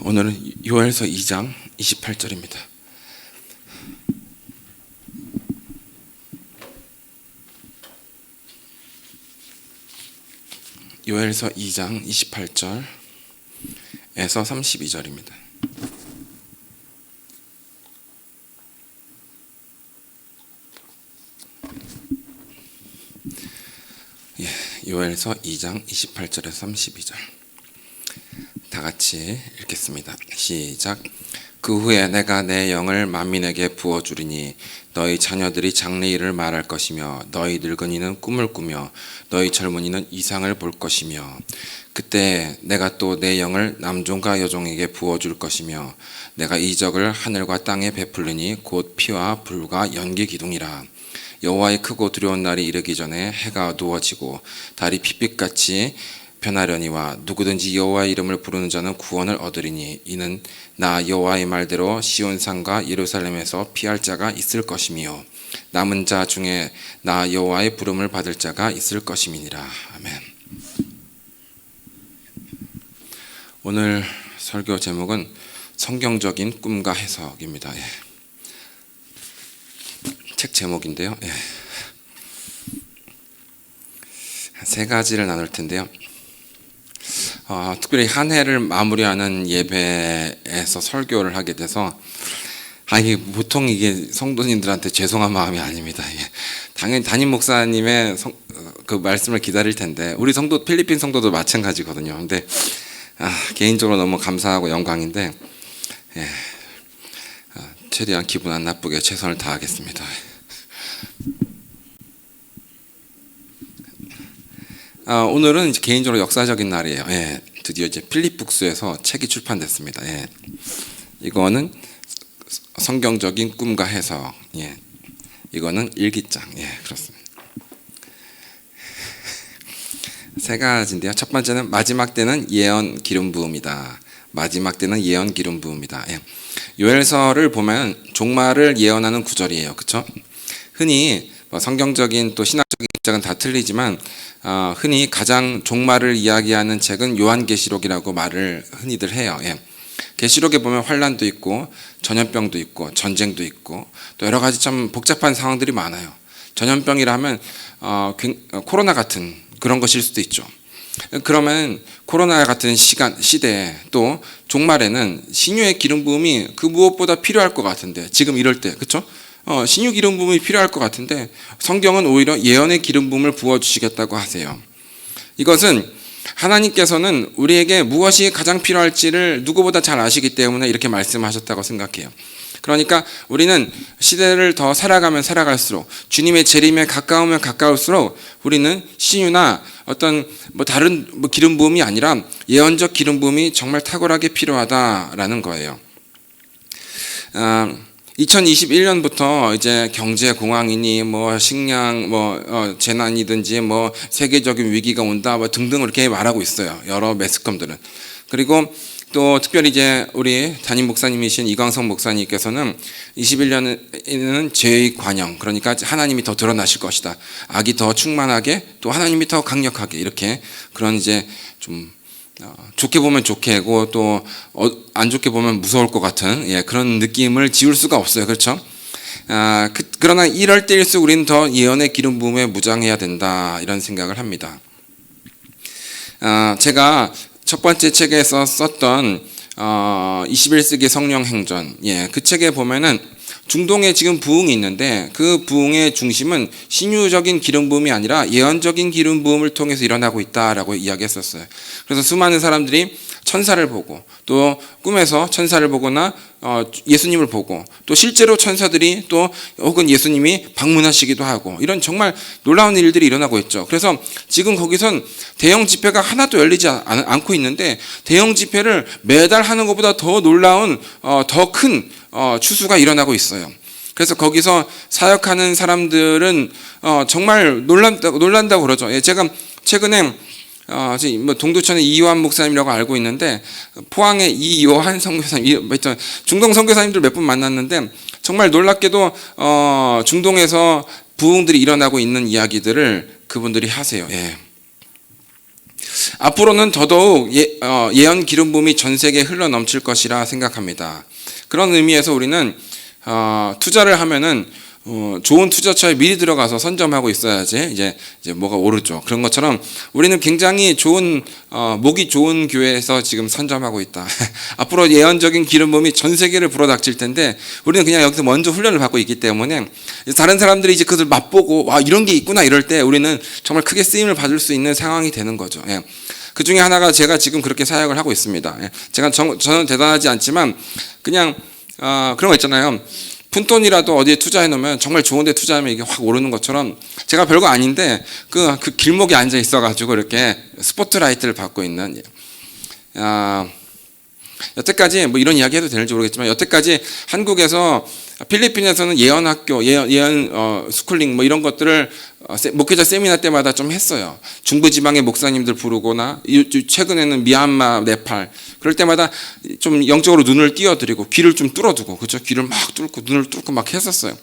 오늘은 요엘서 2장 28절입니다. 요엘서 2장 28절에서 32절입니다. 요엘서 2장 28절에서 32절 다 같이 읽겠습니다. 시작. 그 후에 내가 내 영을 만민에게 부어주리니 너희 자녀들이 장래일을 말할 것이며 너희 늙은이는 꿈을 꾸며 너희 젊은이는 이상을 볼 것이며 그때 내가 또 내 영을 남종과 여종에게 부어줄 것이며 내가 이적을 하늘과 땅에 베풀리니 곧 피와 불과 연기 기둥이라. 여호와의 크고 두려운 날이 이르기 전에 해가 어두워지고 달이 핏빛같이 변하려니와 누구든지 여호와의 이름을 부르는 자는 구원을 얻으리니 이는 나 여호와의 말대로 시온산과 예루살렘에서 피할 자가 있을 것이며 남은 자 중에 나 여호와의 부름을 받을 자가 있을 것임이니라. 아멘. 오늘 설교 제목은 성경적인 꿈과 해석입니다. 책 제목인데요. 세 가지를 나눌 텐데요. 특별히 한 해를 마무리하는 예배에서 설교를 하게 돼서 이게 보통 이게 성도님들한테 죄송한 마음이 아닙니다. 당연히 담임 목사님의 그 말씀을 기다릴 텐데 우리 성도 필리핀 성도도 마찬가지거든요. 근데 개인적으로 너무 감사하고 영광인데 최대한 기분 안 나쁘게 최선을 다하겠습니다. 오늘은 이제 개인적으로 역사적인 날이에요. 드디어 이제 필립북스에서 책이 출판됐습니다. 이거는 성경적인 꿈과 해석. 이거는 일기장. 그렇습니다. 세 가지인데요. 첫 번째는 마지막 때는 예언 기름 부음이다. 마지막 때는 예언 기름 부음이다. 요엘서를 보면 종말을 예언하는 구절이에요. 그렇죠? 흔히 성경적인 또 신학적인 입장은 다 틀리지만 흔히 가장 종말을 이야기하는 책은 요한계시록이라고 말을 흔히들 해요. 계시록에 보면 환란도 있고 전염병도 있고 전쟁도 있고 또 여러 가지 참 복잡한 상황들이 많아요. 전염병이라 하면 코로나 같은 그런 것일 수도 있죠. 그러면 코로나 같은 시대에 또 종말에는 신유의 기름 부음이 그 무엇보다 필요할 것 같은데 지금 이럴 때 그렇죠? 신유 기름 부음이 필요할 것 같은데 성경은 오히려 예언의 기름 부음을 부어주시겠다고 하세요. 이것은 하나님께서는 우리에게 무엇이 가장 필요할지를 누구보다 잘 아시기 때문에 이렇게 말씀하셨다고 생각해요. 그러니까 우리는 시대를 더 살아가면 살아갈수록 주님의 재림에 가까우면 가까울수록 우리는 신유나 어떤 다른 기름 부음이 아니라 예언적 기름 부음이 정말 탁월하게 필요하다라는 거예요. 2021년부터 이제 경제 공황이니 식량 재난이든지 세계적인 위기가 온다 등등 이렇게 말하고 있어요. 여러 매스컴들은. 그리고 또 특별히 이제 우리 담임 목사님이신 이광성 목사님께서는 21년에는 죄의 관영, 그러니까 하나님이 더 드러나실 것이다. 악이 더 충만하게 또 하나님이 더 강력하게 이렇게 그런 이제 좀 좋게 보면 좋게고 또 안 좋게 보면 무서울 것 같은 그런 느낌을 지울 수가 없어요. 그렇죠? 그러나 이럴 때일수록 우리는 더 예언의 기름 부음에 무장해야 된다 이런 생각을 합니다. 제가 첫 번째 책에서 썼던 21세기 성령 행전 그 책에 보면은 중동에 지금 부흥이 있는데 그 부흥의 중심은 신유적인 기름 부음이 아니라 예언적인 기름 부음을 통해서 일어나고 있다라고 이야기했었어요. 그래서 수많은 사람들이 천사를 보고 또 꿈에서 천사를 보거나 예수님을 보고 또 실제로 천사들이 또 혹은 예수님이 방문하시기도 하고 이런 정말 놀라운 일들이 일어나고 있죠. 그래서 지금 거기선 대형 집회가 하나도 열리지 않고 있는데 대형 집회를 매달 하는 것보다 더 놀라운 더 큰 추수가 일어나고 있어요. 그래서 거기서 사역하는 사람들은 정말 놀란다고 그러죠. 제가 최근에 동두천의 이요한 목사님이라고 알고 있는데 포항의 이요한 선교사님, 중동 선교사님들 몇 분 만났는데 정말 놀랍게도 중동에서 부흥들이 일어나고 있는 이야기들을 그분들이 하세요. 앞으로는 더더욱 예언 기름 부음이 전 세계에 흘러 넘칠 것이라 생각합니다. 그런 의미에서 우리는 투자를 하면은 좋은 투자처에 미리 들어가서 선점하고 있어야지 이제 뭐가 오르죠. 그런 것처럼 우리는 굉장히 좋은 목이 좋은 교회에서 지금 선점하고 있다. 앞으로 예언적인 기름 부음이 전 세계를 불어닥칠 텐데 우리는 그냥 여기서 먼저 훈련을 받고 있기 때문에 다른 사람들이 이제 그것을 맛보고 와 이런 게 있구나 이럴 때 우리는 정말 크게 쓰임을 받을 수 있는 상황이 되는 거죠. 예. 그 중에 하나가 제가 지금 그렇게 사역을 하고 있습니다. 예. 저는 대단하지 않지만 그냥 그런 거 있잖아요. 푼돈이라도 어디에 투자해 놓으면 정말 좋은 데 투자하면 이게 확 오르는 것처럼 제가 별거 아닌데 그 길목에 앉아 있어 가지고 이렇게 스포트라이트를 받고 있는 여태까지 뭐 이런 이야기 해도 되는지 모르겠지만 여태까지 한국에서 필리핀에서는 예언학교, 예언 스쿨링 뭐 이런 것들을 목회자 세미나 때마다 좀 했어요. 중부지방의 목사님들 부르거나 최근에는 미얀마, 네팔 그럴 때마다 좀 영적으로 눈을 띄워드리고 귀를 좀 뚫어두고 그렇죠. 귀를 막 뚫고 눈을 뚫고 막 했었어요.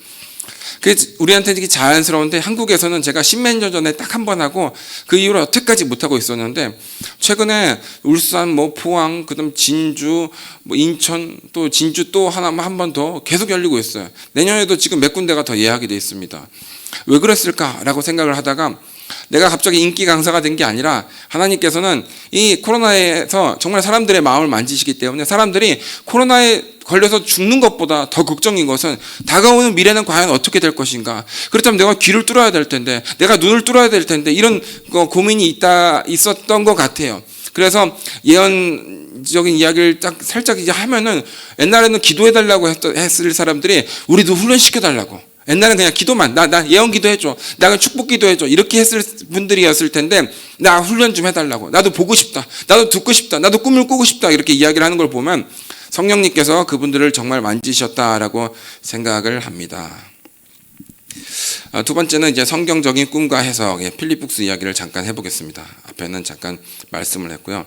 그게 우리한테 되게 자연스러운데 한국에서는 제가 10몇 년 전에 딱 한 번 하고 그 이후로 여태까지 못하고 있었는데 최근에 울산, 뭐 포항, 그다음 진주, 뭐 인천 또 진주 또 한 번 더 계속 열리고 있어요. 내년에도 지금 몇 군데가 더 예약이 돼 있습니다. 왜 그랬을까라고 생각을 하다가 내가 갑자기 인기 강사가 된 게 아니라 하나님께서는 이 코로나에서 정말 사람들의 마음을 만지시기 때문에 사람들이 코로나에 걸려서 죽는 것보다 더 걱정인 것은 다가오는 미래는 과연 어떻게 될 것인가. 그렇다면 내가 귀를 뚫어야 될 텐데 내가 눈을 뚫어야 될 텐데 이런 고민이 있었던 것 같아요. 그래서 예언적인 이야기를 딱 살짝 이제 하면은 옛날에는 기도해달라고 했을 사람들이 우리도 훈련시켜달라고 옛날엔 그냥 기도만 나 예언 기도해줘 나 축복 기도해줘 이렇게 했을 분들이었을 텐데 나 훈련 좀 해달라고 나도 보고 싶다 나도 듣고 싶다 나도 꿈을 꾸고 싶다 이렇게 이야기를 하는 걸 보면 성령님께서 그분들을 정말 만지셨다라고 생각을 합니다. 두 번째는 이제 성경적인 꿈과 해석의 필립북스 이야기를 잠깐 해보겠습니다. 앞에는 잠깐 말씀을 했고요.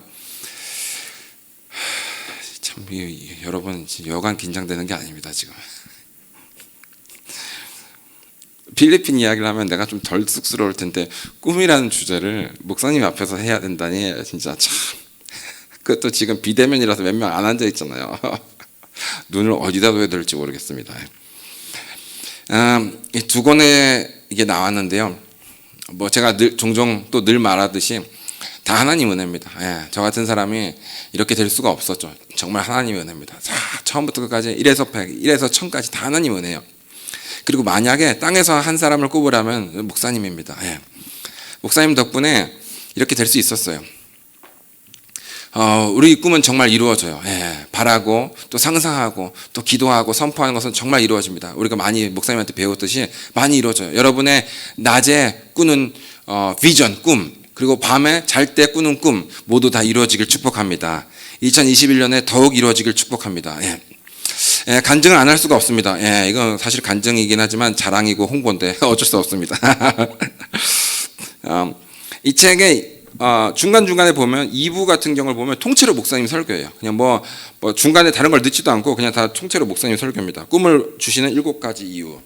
참 여러분 여간 긴장되는 게 아닙니다 지금. 필리핀 이야기를 하면 내가 좀 덜 쑥스러울 텐데 꿈이라는 주제를 목사님 앞에서 해야 된다니 진짜 참 그것도 지금 비대면이라서 몇 명 안 앉아 있잖아요. 눈을 어디다 둬야 될지 모르겠습니다. 이 두 권에 이게 나왔는데요. 뭐 제가 종종 또 늘 말하듯이 다 하나님 은혜입니다. 예, 저 같은 사람이 이렇게 될 수가 없었죠. 정말 하나님의 은혜입니다. 처음부터 끝까지 1에서 100, 1에서 1000까지 다 하나님 은혜요. 그리고 만약에 땅에서 한 사람을 꼽으라면 목사님입니다. 예. 목사님 덕분에 이렇게 될 수 있었어요. 우리 꿈은 정말 이루어져요. 예. 바라고 또 상상하고 또 기도하고 선포하는 것은 정말 이루어집니다. 우리가 많이 목사님한테 배웠듯이 많이 이루어져요. 여러분의 낮에 꾸는 비전, 꿈 그리고 밤에 잘 때 꾸는 꿈 모두 다 이루어지길 축복합니다. 2021년에 더욱 이루어지길 축복합니다. 예. 예, 간증을 안 할 수가 없습니다. 예, 이건 사실 간증이긴 하지만 자랑이고 홍보인데 어쩔 수 없습니다. 이 책의 중간중간에 보면 2부 같은 경우를 보면 통째로 목사님 설교예요. 그냥 뭐 중간에 다른 걸 넣지도 않고 그냥 다 통째로 목사님 설교입니다. 꿈을 주시는 7가지 이유.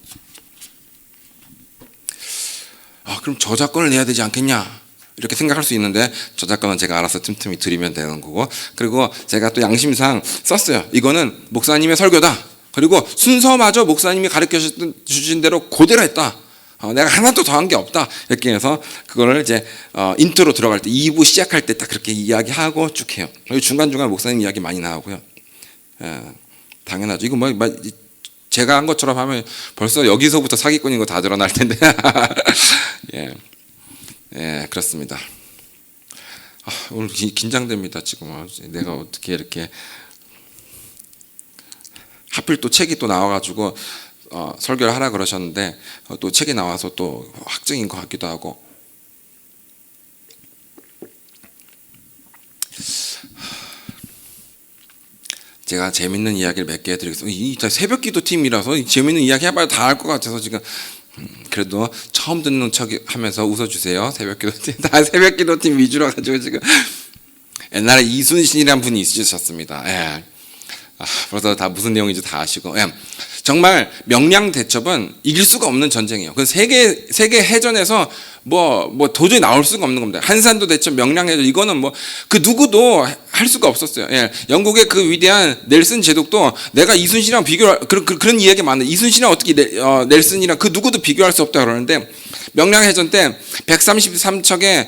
그럼 저작권을 내야 되지 않겠냐? 이렇게 생각할 수 있는데 저작권은 제가 알아서 틈틈이 드리면 되는 거고 그리고 제가 또 양심상 썼어요. 이거는 목사님의 설교다. 그리고 순서마저 목사님이 가르쳐 주신 대로 그대로 했다. 내가 하나도 더한 게 없다. 이렇게 해서 그거를 이제 인트로 들어갈 때 2부 시작할 때 딱 그렇게 이야기하고 쭉 해요. 그리고 중간중간 목사님 이야기 많이 나오고요. 당연하죠. 이거 뭐 제가 한 것처럼 하면 벌써 여기서부터 사기꾼인 거 다 드러날 텐데. 예. 예, 그렇습니다. 오늘 긴장됩니다. 지금 내가 어떻게 이렇게 하필 또 책이 또 나와가지고 설교를 하라 그러셨는데 또 책이 나와서 또 확증인 것 같기도 하고 제가 재밌는 이야기를 몇 개 해드리겠습니다. 이 새벽기도 팀이라서 재밌는 이야기 해봐야 다 알 것 같아서 지금 그래도 처음 듣는 척 하면서 웃어주세요. 새벽기도팀 다 새벽기도팀 위주로 가지고 지금 옛날에 이순신이라는 분이 있으셨습니다. 예. 벌써 다 무슨 내용인지 다 아시고 정말 명량 대첩은 이길 수가 없는 전쟁이에요. 그 세계 해전에서 뭐 도저히 나올 수가 없는 겁니다. 한산도 대첩, 명량 대첩, 이거는 뭐 그 누구도 할 수가 없었어요. 예. 영국의 그 위대한 넬슨 제독도 내가 이순신이랑 그런 이야기 많아요. 이순신이랑 어떻게 넬슨이랑 그 누구도 비교할 수 없다 그러는데, 명량 해전 때 133척의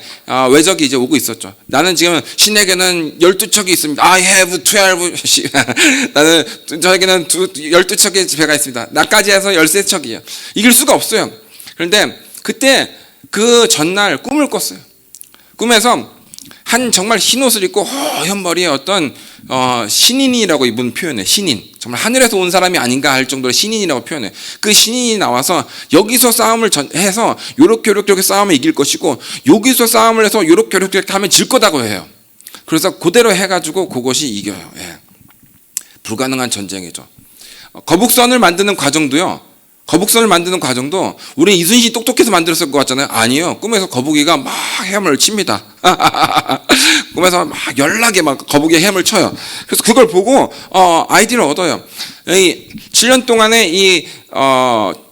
외적이 이제 오고 있었죠. 나는 지금 신에게는 12척이 있습니다. I have 12. 나는 저에게는 12척의 배가 있습니다. 나까지 해서 13척이에요. 이길 수가 없어요. 그런데 그때 그 전날 꿈을 꿨어요. 꿈에서 한 정말 흰 옷을 입고 허연 머리에 어떤 신인이라고 이분 표현해. 신인. 정말 하늘에서 온 사람이 아닌가 할 정도로 신인이라고 표현해. 그 신인이 나와서 여기서 싸움을 해서 요렇게 싸우면 이길 것이고, 여기서 싸움을 해서 요렇게 하면 질 거다고 해요. 그래서 그대로 해가지고 그것이 이겨요. 예. 불가능한 전쟁이죠. 거북선을 만드는 과정도 우리 이순신이 똑똑해서 만들었을 것 같잖아요. 아니요. 꿈에서 거북이가 막 헤엄을 칩니다. 꿈에서 막 연락에 막 거북이 헤엄을 쳐요. 그래서 그걸 보고 아이디어를 얻어요. 이 7년 동안의 이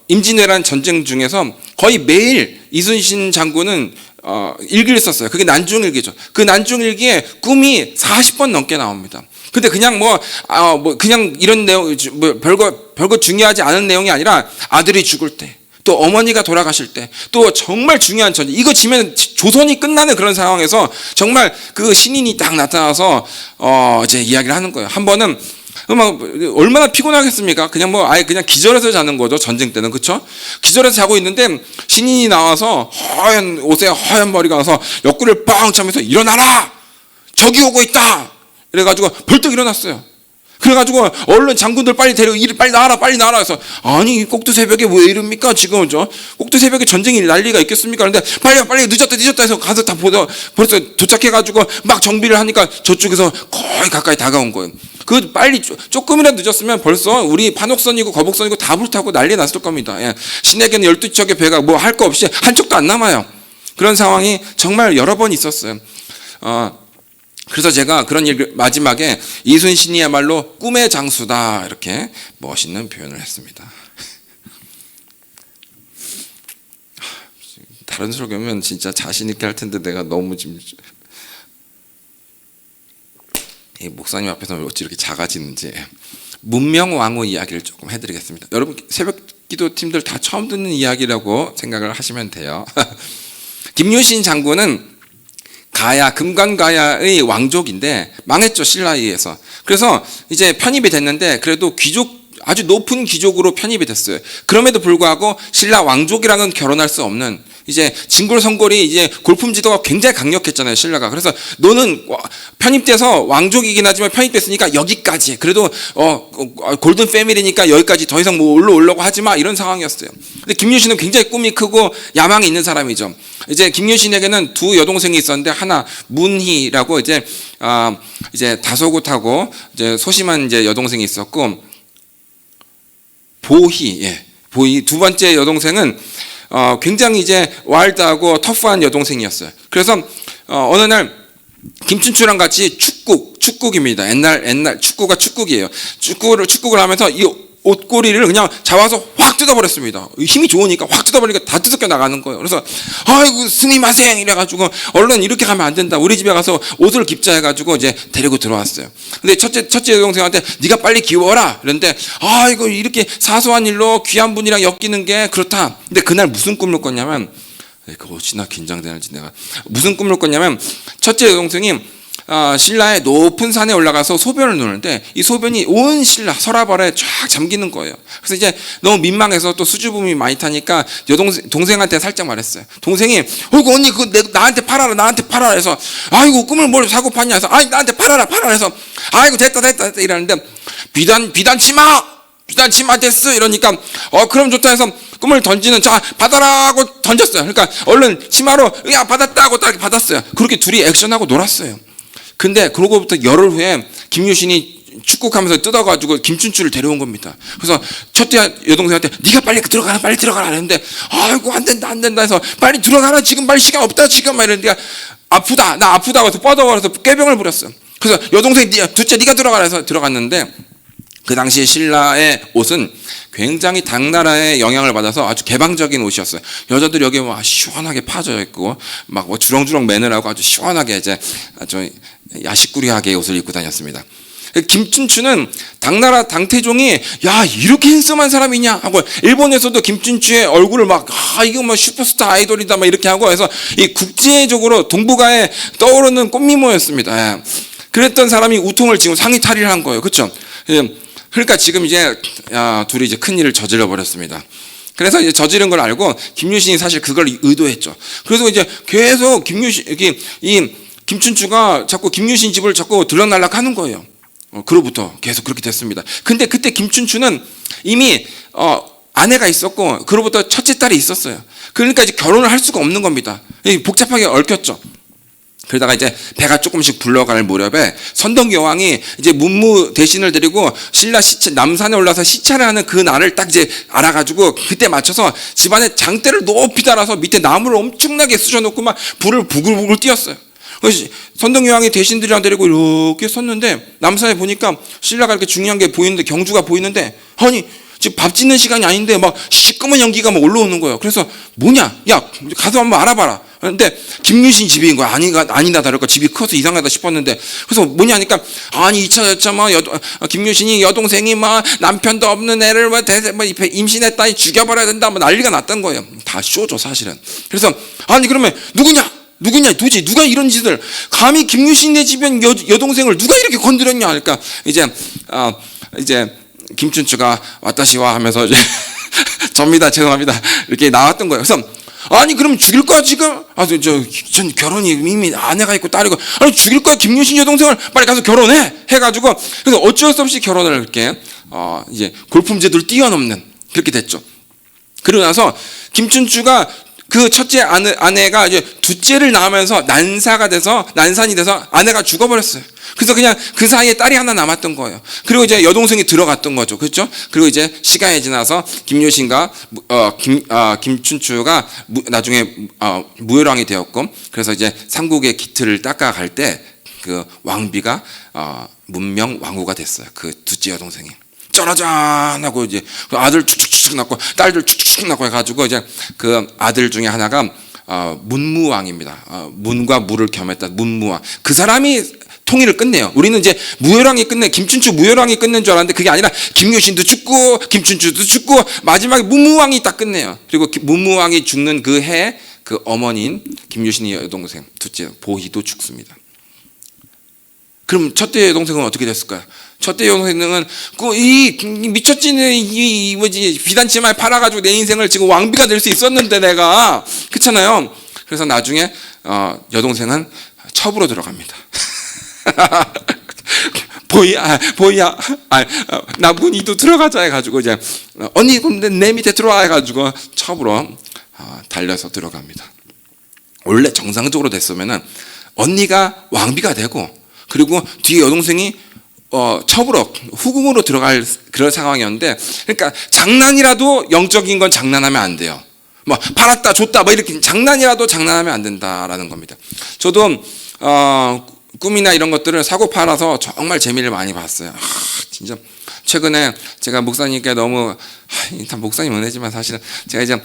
임진왜란 전쟁 중에서 거의 매일 이순신 장군은 일기를 썼어요. 그게 난중일기죠. 그 난중일기에 꿈이 40번 넘게 나옵니다. 근데 그냥 그냥 이런 내용, 별거 중요하지 않은 내용이 아니라 아들이 죽을 때, 또 어머니가 돌아가실 때, 또 정말 중요한 전쟁, 이거 지면 조선이 끝나는 그런 상황에서 정말 그 신인이 딱 나타나서 이제 이야기를 하는 거예요. 한 번은 얼마나 피곤하겠습니까? 그냥 아예 그냥 기절해서 자는 거죠. 전쟁 때는. 그쵸? 기절해서 자고 있는데 신인이 나와서 허연 옷에 허연 머리가 나서 옆구리를 빵 차면서 일어나라! 적이 오고 있다! 그래가지고 벌떡 일어났어요. 그래가지고 얼른 장군들 빨리 빨리 나와라 해서, 아니 꼭두 새벽에 왜 이럽니까 지금 꼭두 새벽에 전쟁이 난리가 있겠습니까? 그런데 빨리 늦었다 해서 가서 다 벌써 도착해가지고 막 정비를 하니까 저쪽에서 거의 가까이 다가온 거예요. 그 빨리 조금이라도 늦었으면 벌써 우리 판옥선이고 거북선이고 다 불타고 난리 났을 겁니다. 예. 신에게는 12척의 배가 할 거 없이 한 척도 안 남아요. 그런 상황이 정말 여러 번 있었어요. 그래서 제가 그런 마지막에 이순신이야말로 꿈의 장수다, 이렇게 멋있는 표현을 했습니다. 다른 설교면 진짜 자신 있게 할 텐데 내가 너무 지금 이 목사님 앞에서 어찌 이렇게 작아지는지. 문명왕후 이야기를 조금 해드리겠습니다. 여러분 새벽기도 팀들 다 처음 듣는 이야기라고 생각을 하시면 돼요. 김유신 장군은 금관가야의 왕족인데 망했죠, 신라에 의해서. 그래서 이제 편입이 됐는데 그래도 아주 높은 귀족으로 편입이 됐어요. 그럼에도 불구하고 신라 왕족이랑은 결혼할 수 없는, 이제 진골성골이 이제 골품지도가 굉장히 강력했잖아요, 신라가. 그래서 너는 편입돼서 왕족이긴 하지만 편입됐으니까 여기까지. 그래도 골든 패밀리니까 여기까지, 더 이상 올라오려고 하지 마, 이런 상황이었어요. 근데 김유신은 굉장히 꿈이 크고 야망이 있는 사람이죠. 이제 김유신에게는 두 여동생이 있었는데, 하나 문희라고 이제 다소곳하고 이제 소심한 이제 여동생이 있었고, 보희 두 번째 여동생은 굉장히 이제 와일드하고 터프한 여동생이었어요. 그래서 어느 날 김춘추랑 같이 축국입니다. 옛날 축구가 축국이에요. 축국을 하면서 이 옷고리를 그냥 잡아서 확 뜯어버렸습니다. 힘이 좋으니까 확 뜯어버리니까 다 뜯겨 나가는 거예요. 그래서 아이고 스미마생 이래가지고, 얼른 이렇게 가면 안 된다, 우리 집에 가서 옷을 깁자 해가지고 이제 데리고 들어왔어요. 근데 첫째 여동생한테 네가 빨리 기워라 그랬는데, 아이고 이렇게 사소한 일로 귀한 분이랑 엮이는 게 그렇다. 근데 그날 무슨 꿈을 꿨냐면, 어찌나 긴장되는지 내가. 무슨 꿈을 꿨냐면, 첫째 여동생이 신라의 높은 산에 올라가서 소변을 누는데, 이 소변이 온 신라 서라벌에 쫙 잠기는 거예요. 그래서 이제 너무 민망해서 또 수줍음이 많이 타니까 동생한테 살짝 말했어요. 동생이 어이구 언니 나한테 팔아라 해서, 아이고 꿈을 뭘 사고 파냐 해서, 아이 나한테 팔아라 해서, 아이고 됐다 이러는데, 비단 치마 됐어 이러니까, 그럼 좋다 해서 꿈을 던지는, 자 받아라 하고 던졌어요. 그러니까 얼른 치마로 야 받았다 하고 딱 받았어요. 그렇게 둘이 액션하고 놀았어요. 근데 그러고부터 열흘 후에 김유신이 축국하면서 뜯어가지고 김춘추를 데려온 겁니다. 그래서 첫째 여동생한테 네가 빨리 들어가라 했는데, 아이고 안 된다 해서, 빨리 들어가라 지금, 빨리 시간 없다 지금, 막 이러는데, 나 아프다고 해서 뻗어버려서 꾀병을 부렸어. 그래서 여동생 둘째 네가 들어가라 해서 들어갔는데, 그 당시 신라의 옷은 굉장히 당나라의 영향을 받아서 아주 개방적인 옷이었어요. 여자들 여기 막 시원하게 파져 있고 막 뭐 주렁주렁 매느라고 아주 시원하게 이제 아주 야식꾸리하게 옷을 입고 다녔습니다. 김춘추는 당나라 당태종이 야 이렇게 핸섬한 사람이냐 하고 일본에서도 김춘추의 얼굴을 막 이거 뭐 슈퍼스타 아이돌이다 막 이렇게 하고 해서 이 국제적으로 동북아에 떠오르는 꽃미모였습니다. 예. 그랬던 사람이 우통을 지금 상의 탈의를 한 거예요. 그렇죠? 그러니까 지금 이제 둘이 이제 큰 일을 저질러 버렸습니다. 그래서 이제 저지른 걸 알고 김유신이 사실 그걸 의도했죠. 그래서 이제 계속 이 김춘추가 자꾸 김유신 집을 자꾸 들락날락하는 거예요. 그로부터 계속 그렇게 됐습니다. 근데 그때 김춘추는 이미 아내가 있었고 그로부터 첫째 딸이 있었어요. 그러니까 이제 결혼을 할 수가 없는 겁니다. 복잡하게 얽혔죠. 그러다가 이제 배가 조금씩 불러갈 무렵에 선덕 여왕이 이제 문무 대신을 데리고 신라 남산에 올라서 시찰을 하는 그 날을 딱 이제 알아가지고 그때 맞춰서 집안에 장대를 높이 달아서 밑에 나무를 엄청나게 쑤셔놓고 막 불을 부글부글 띄웠어요. 그래서 선덕 여왕이 대신들이랑 데리고 이렇게 섰는데 남산에 보니까 신라가 이렇게 중요한 게 보이는데 경주가 보이는데 아니 지금 밥 짓는 시간이 아닌데 막 시꺼먼 연기가 막 올라오는 거예요. 그래서 뭐냐? 야 가서 한번 알아봐라. 근데 김유신 집인 거야. 아니다 다를까 집이 커서 이상하다 싶었는데 그래서 뭐냐 하니까 아니 이차저차 뭐 김유신이 여동생이 막 남편도 없는 애를 뭐 임신했다니 죽여버려야 된다 뭐 난리가 났던 거예요. 다 쇼죠 사실은. 그래서 아니 그러면 누구냐 도대체 누가 이런 짓을 감히 김유신의 집엔 여동생을 누가 이렇게 건드렸냐 그러니까 이제 김춘추가 와타시와 하면서 이제 접니다 죄송합니다 이렇게 나왔던 거예요. 그래서 아니 그럼 죽일 거야 지금? 전 결혼이 이미 아내가 있고 딸이고 아니 죽일 거야 김유신 여동생을 빨리 가서 결혼해 해가지고 그래서 어쩔 수 없이 결혼을 이렇게 이제 골품제도를 뛰어넘는 그렇게 됐죠. 그러고 나서 김춘추가 그 첫째 아내가 이제 둘째를 낳으면서 난산이 돼서 아내가 죽어버렸어요. 그래서 그냥 그 사이에 딸이 하나 남았던 거예요. 그리고 이제 여동생이 들어갔던 거죠. 그렇죠? 그리고 이제 시간이 지나서 김유신과 김춘추가 나중에 무열왕이 되었고 그래서 이제 삼국의 기틀을 닦아갈 때 그 왕비가 문명 왕후가 됐어요. 그 둘째 여동생이. 짜라잔 하고 이제 아들 축축축 낳고 딸들 축축축 낳고 해가지고 이제 그 아들 중에 하나가 문무왕입니다. 문과 무를 겸했다 문무왕. 그 사람이 통일을 끝내요. 우리는 이제 김춘추 무열왕이 끝낸 줄 알았는데 그게 아니라 김유신도 죽고 김춘추도 죽고 마지막에 문무왕이 딱 끝내요. 그리고 문무왕이 죽는 그 해에 그 어머니인 김유신의 여동생 둘째 보희도 죽습니다. 그럼 첫째 여동생은 어떻게 됐을까요? 첫째 여동생은 이 미쳤지는 이 뭐지 비단치마에 팔아가지고 내 인생을 지금 왕비가 될 수 있었는데 내가 그렇잖아요. 그래서 나중에 여동생은 첩으로 들어갑니다. 보이야 나문이도 들어가자 해가지고 이제 언니 근데 내 밑에 들어와 해가지고 첩으로 달려서 들어갑니다. 원래 정상적으로 됐으면은 언니가 왕비가 되고 그리고 뒤에 여동생이 첩으로 후궁으로 들어갈 그런 상황이었는데 그러니까 장난이라도 영적인 건 장난하면 안 돼요. 뭐 팔았다 줬다 뭐 이렇게 장난이라도 장난하면 안 된다라는 겁니다. 저도 꿈이나 이런 것들을 사고 팔아서 정말 재미를 많이 봤어요. 진짜 최근에 제가 목사님께 너무 다 목사님 은혜지만 사실은 제가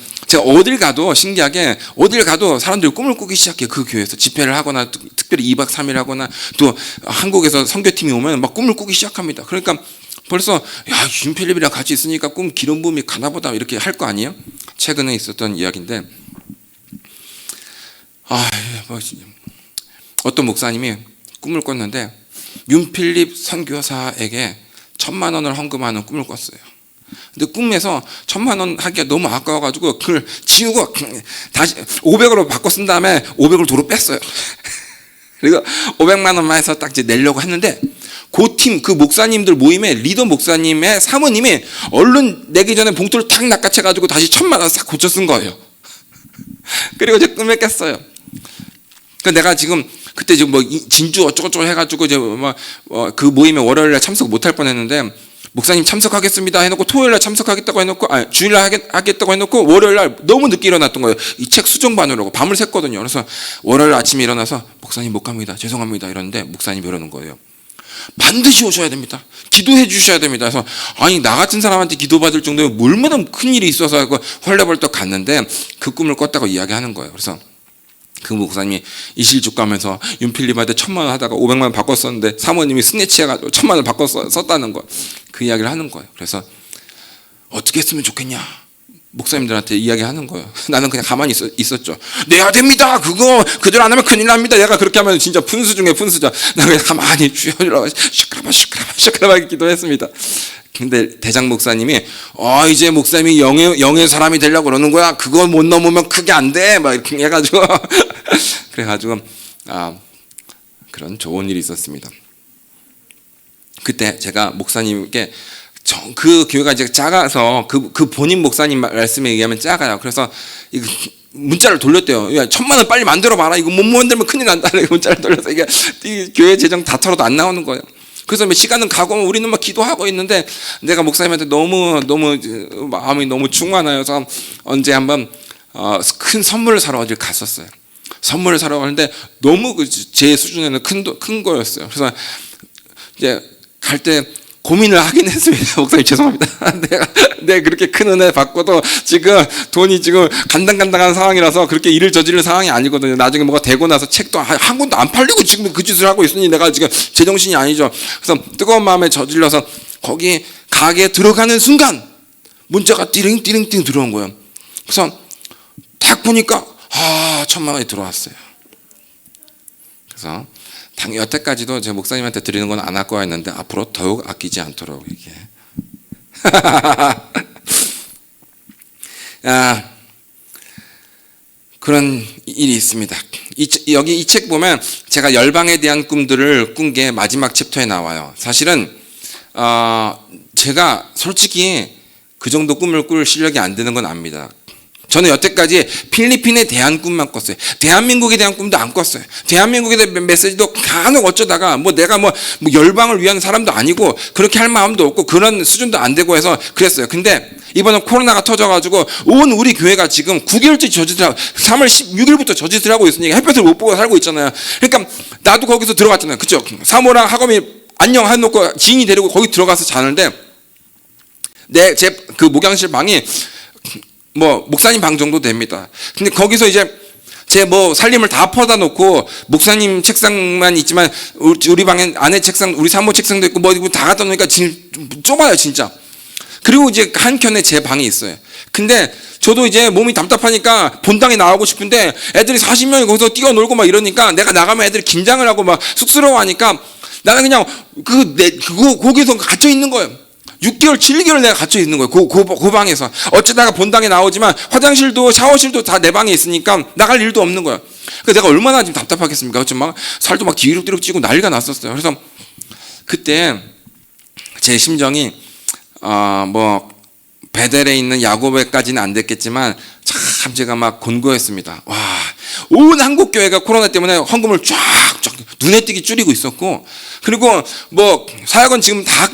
어딜 가도 신기하게 어딜 가도 사람들이 꿈을 꾸기 시작해요. 그 교회에서 집회를 하거나 특별히 2박 3일 하거나 또 한국에서 선교팀이 오면 막 꿈을 꾸기 시작합니다. 그러니까 벌써 야 윤필립이랑 같이 있으니까 꿈 기름 부음이 가나보다 이렇게 할 거 아니에요? 최근에 있었던 이야기인데 어떤 목사님이 꿈을 꿨는데 윤필립 선교사에게 1,000만 원을 헌금하는 꿈을 꿨어요. 근데 꿈에서 1,000만 원 하기가 너무 아까워가지고 그걸 지우고 다시 500으로 바꿔 쓴 다음에 500을 도로 뺐어요. 그리고 500만 원만 해서 딱 이제 내려고 했는데 그 목사님들 모임에 리더 목사님의 사모님이 얼른 내기 전에 봉투를 탁 낚아채가지고 다시 1,000만 원 싹 고쳐 쓴 거예요. 그리고 이제 꿈에 깼어요. 그러니까 내가 지금 그때 지금 뭐 진주 어쩌고저쩌고 해가지고 이제 그 모임에 월요일날 참석 못할 뻔했는데 목사님 참석하겠습니다 해놓고 토요일날 참석하겠다고 해놓고 주일날 하겠다고 해놓고 월요일날 너무 늦게 일어났던 거예요. 이 책 수정 받으려고 밤을 샜거든요. 그래서 월요일 아침에 일어나서 목사님 못 갑니다. 죄송합니다 이러는데 목사님이 이러는 거예요. 반드시 오셔야 됩니다. 기도해 주셔야 됩니다. 그래서 아니 나 같은 사람한테 기도받을 정도면 얼마나 큰 일이 있어서 헐레벌떡 갔는데 그 꿈을 꿨다고 이야기하는 거예요. 그래서 그 목사님이 이실죽 가면서 윤필립한테 1,000만 원 하다가 500만 원 바꿨었는데 사모님이 스네치해가지고 1,000만 원 바꿔 썼다는 거. 그 이야기를 하는 거예요. 그래서 어떻게 했으면 좋겠냐 목사님들한테 이야기하는 거예요. 나는 그냥 가만히 있었죠. 내야 됩니다. 그거 그대로 안 하면 큰일 납니다. 얘가 그렇게 하면 진짜 푼수 중에 푼수죠. 나 그냥 가만히 주여라 시끄러워 기도했습니다. 근데 대장 목사님이 이제 목사님이 영의 사람이 되려고 그러는 거야. 그거 못 넘으면 크게 안 돼. 막 이렇게 해가지고 그래가지고 그런 좋은 일이 있었습니다. 그때 제가 목사님께 그 교회가 이제 작아서 그 본인 목사님 말씀에 의하면 작아요. 그래서 문자를 돌렸대요. 야, 1,000만 원 빨리 만들어 봐라. 이거 못 만들면 큰일 난다. 문자를 돌려서 이게 교회 재정 다 털어도 안 나오는 거예요. 그래서 시간은 가고 우리는 막 기도하고 있는데 내가 목사님한테 너무 마음이 너무 충만하여서 언제 한번 큰 선물을 사러 어딜 갔었어요. 선물을 사러 가는데 너무 제 수준에는 큰 거였어요. 그래서 이제 갈 때 고민을 하긴 했습니다. 목사님 죄송합니다. 내가 그렇게 큰 은혜 받고도 지금 돈이 지금 간당간당한 상황이라서 그렇게 일을 저지를 상황이 아니거든요. 나중에 뭐가 되고 나서 책도 한 권도 안 팔리고 지금 그 짓을 하고 있으니 내가 지금 제정신이 아니죠. 그래서 뜨거운 마음에 저질러서 거기 가게에 들어가는 순간 문자가 띠링띠링 들어온 거예요. 그래서 딱 보니까 1,000만 원이 들어왔어요. 그래서 여태까지도 제 목사님한테 드리는 건 안 아까워 했는데 앞으로 더욱 아끼지 않도록 이게 그런 일이 있습니다. 여기 이 책 보면 제가 열방에 대한 꿈들을 꾼 게 마지막 챕터에 나와요. 사실은 제가 솔직히 그 정도 꿈을 꿀 실력이 안 되는 건 압니다. 저는 여태까지 필리핀에 대한 꿈만 꿨어요. 대한민국에 대한 꿈도 안 꿨어요. 대한민국에 대한 메시지도 간혹 어쩌다가 내가 열방을 위한 사람도 아니고 그렇게 할 마음도 없고 그런 수준도 안 되고 해서 그랬어요. 근데 이번에 코로나가 터져가지고 온 우리 교회가 지금 9개월째 저짓을 하고 3월 16일부터 저짓을 하고 있으니까 햇볕을 못 보고 살고 있잖아요. 그러니까 나도 거기서 들어갔잖아요. 그죠? 사모랑 학원이 안녕 해놓고 지인이 데리고 거기 들어가서 자는데 제 그 목양실 방이 목사님 방 정도 됩니다. 근데 거기서 이제 제 살림을 다 퍼다 놓고 목사님 책상만 있지만 우리 방에 안에 책상 우리 사모 책상도 있고 다 갖다 놓으니까 지금 좁아요 진짜. 그리고 이제 한켠에 제 방이 있어요. 근데 저도 이제 몸이 답답하니까 본당에 나가고 싶은데 애들이 40명이 거기서 뛰어놀고 막 이러니까 내가 나가면 애들이 긴장을 하고 막 쑥스러워하니까 나는 그냥 거기서 갇혀 있는 거예요. 6개월, 7개월 내가 갇혀 있는 거예요. 그 방에서. 어쩌다가 본당에 나오지만 화장실도 샤워실도 다 내 방에 있으니까 나갈 일도 없는 거예요. 그래서 내가 얼마나 지금 답답하겠습니까? 그렇죠? 막 살도 막 뒤룩뒤룩 찌고 난리가 났었어요. 그래서 그때 제 심정이 베델에 있는 야고보까지는 안 됐겠지만 참 제가 막 곤고했습니다. 와, 온 한국 교회가 코로나 때문에 헌금을 쫙 눈에 띄게 줄이고 있었고, 그리고 사역은 지금 다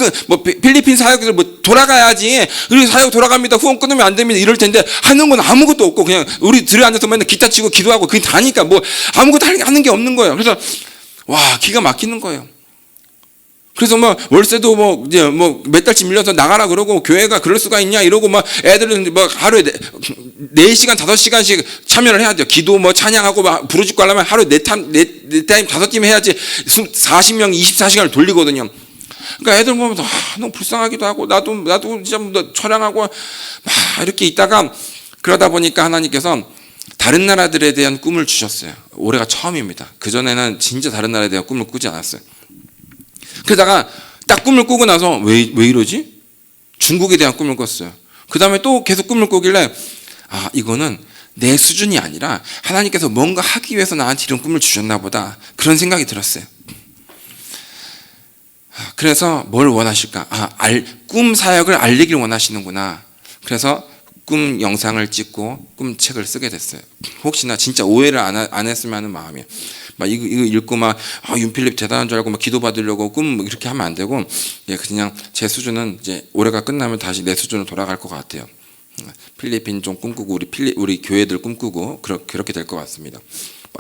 필리핀 사역들 돌아가야지. 우리 사역 돌아갑니다. 후원 끊으면 안 됩니다. 이럴 텐데 하는 건 아무것도 없고 그냥 우리 들에 앉아서 맨날 기타 치고 기도하고 그게 다니까 아무것도 하는 게 없는 거예요. 그래서 와 기가 막히는 거예요. 그래서 월세도 이제 몇 달치 밀려서 나가라 그러고 교회가 그럴 수가 있냐 이러고 애들은 하루에 4시간 5시간씩 참여를 해야 돼요. 기도 찬양하고 부르짖고 하려면 하루에 4타임 5팀 해야지 40명 24시간을 돌리거든요. 그러니까 애들 보면 너무 불쌍하기도 하고 나도 진짜 촬영하고 이렇게 있다가 그러다 보니까 하나님께서 다른 나라들에 대한 꿈을 주셨어요. 올해가 처음입니다. 그전에는 진짜 다른 나라에 대한 꿈을 꾸지 않았어요. 그러다가 딱 꿈을 꾸고 나서 왜 이러지? 중국에 대한 꿈을 꿨어요. 그 다음에 또 계속 꿈을 꾸길래 이거는 내 수준이 아니라 하나님께서 뭔가 하기 위해서 나한테 이런 꿈을 주셨나 보다 그런 생각이 들었어요. 그래서 뭘 원하실까? 꿈 사역을 알리길 원하시는구나. 그래서 꿈 영상을 찍고 꿈 책을 쓰게 됐어요. 혹시나 진짜 오해를 안 했으면 하는 마음이에요. 이거 읽고 윤필립 대단한 줄 알고 기도 받으려고 꿈 이렇게 하면 안 되고 그냥 제 수준은 이제 올해가 끝나면 다시 내 수준으로 돌아갈 것 같아요. 필리핀 좀 꿈꾸고 우리 교회들 꿈꾸고 그렇게 될 것 같습니다.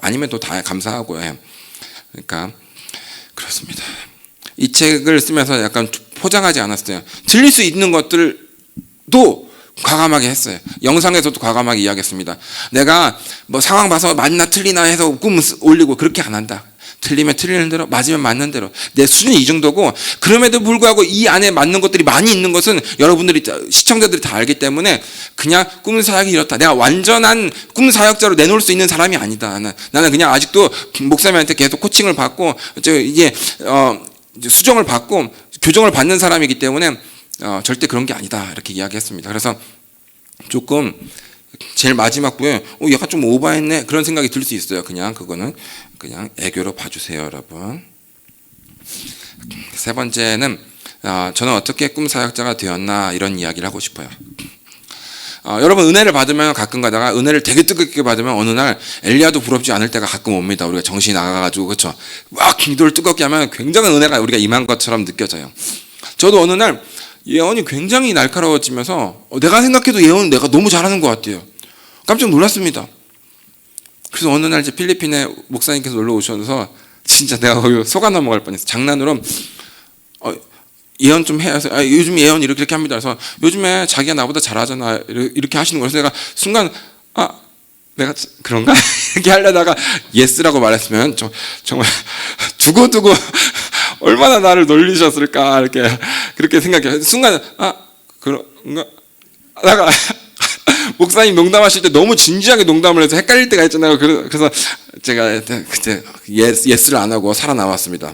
아니면 또 다 감사하고요. 그러니까 그렇습니다. 이 책을 쓰면서 약간 포장하지 않았어요. 들릴 수 있는 것들도 과감하게 했어요. 영상에서도 과감하게 이야기했습니다. 내가 뭐 상황 봐서 맞나 틀리나 해서 꿈 올리고 그렇게 안 한다. 틀리면 틀리는 대로, 맞으면 맞는 대로. 내 수준이 이 정도고, 그럼에도 불구하고 이 안에 맞는 것들이 많이 있는 것은 여러분들이, 시청자들이 다 알기 때문에 그냥 꿈 사역이 이렇다. 내가 완전한 꿈 사역자로 내놓을 수 있는 사람이 아니다. 나는 그냥 아직도 목사님한테 계속 코칭을 받고, 이게 수정을 받고 교정을 받는 사람이기 때문에 절대 그런 게 아니다. 이렇게 이야기했습니다. 그래서 조금 제일 마지막 부에 얘가 좀 오버했네 그런 생각이 들 수 있어요. 그냥 그거는 그냥 애교로 봐주세요, 여러분. 세 번째는 저는 어떻게 꿈 사역자가 되었나 이런 이야기를 하고 싶어요. 여러분 은혜를 받으면 가끔 가다가 은혜를 되게 뜨겁게 받으면 어느 날 엘리야도 부럽지 않을 때가 가끔 옵니다. 우리가 정신이 나가가지고 그렇죠. 막 기도를 뜨겁게 하면 굉장한 은혜가 우리가 임한 것처럼 느껴져요. 저도 어느 날 예언이 굉장히 날카로워지면서 내가 생각해도 예언은 내가 너무 잘하는 것 같아요. 깜짝 놀랐습니다. 그래서 어느 날 이제 필리핀에 목사님께서 놀러 오셔서 진짜 내가 거기 속아 넘어갈 뻔했어. 장난으로 예언 좀 해서 요즘 예언 이렇게 합니다. 그래서 요즘에 자기가 나보다 잘하잖아 이렇게 하시는 거예요. 그래서 내가 순간 내가 그런가 이렇게 하려다가 예스라고 말했으면 정말 두고두고 얼마나 나를 놀리셨을까 이렇게 그렇게 생각해요. 순간 그런가 내가 목사님 농담하실 때 너무 진지하게 농담을 해서 헷갈릴 때가 있잖아요. 그래서 제가 그때 예스를 안 하고 살아나왔습니다.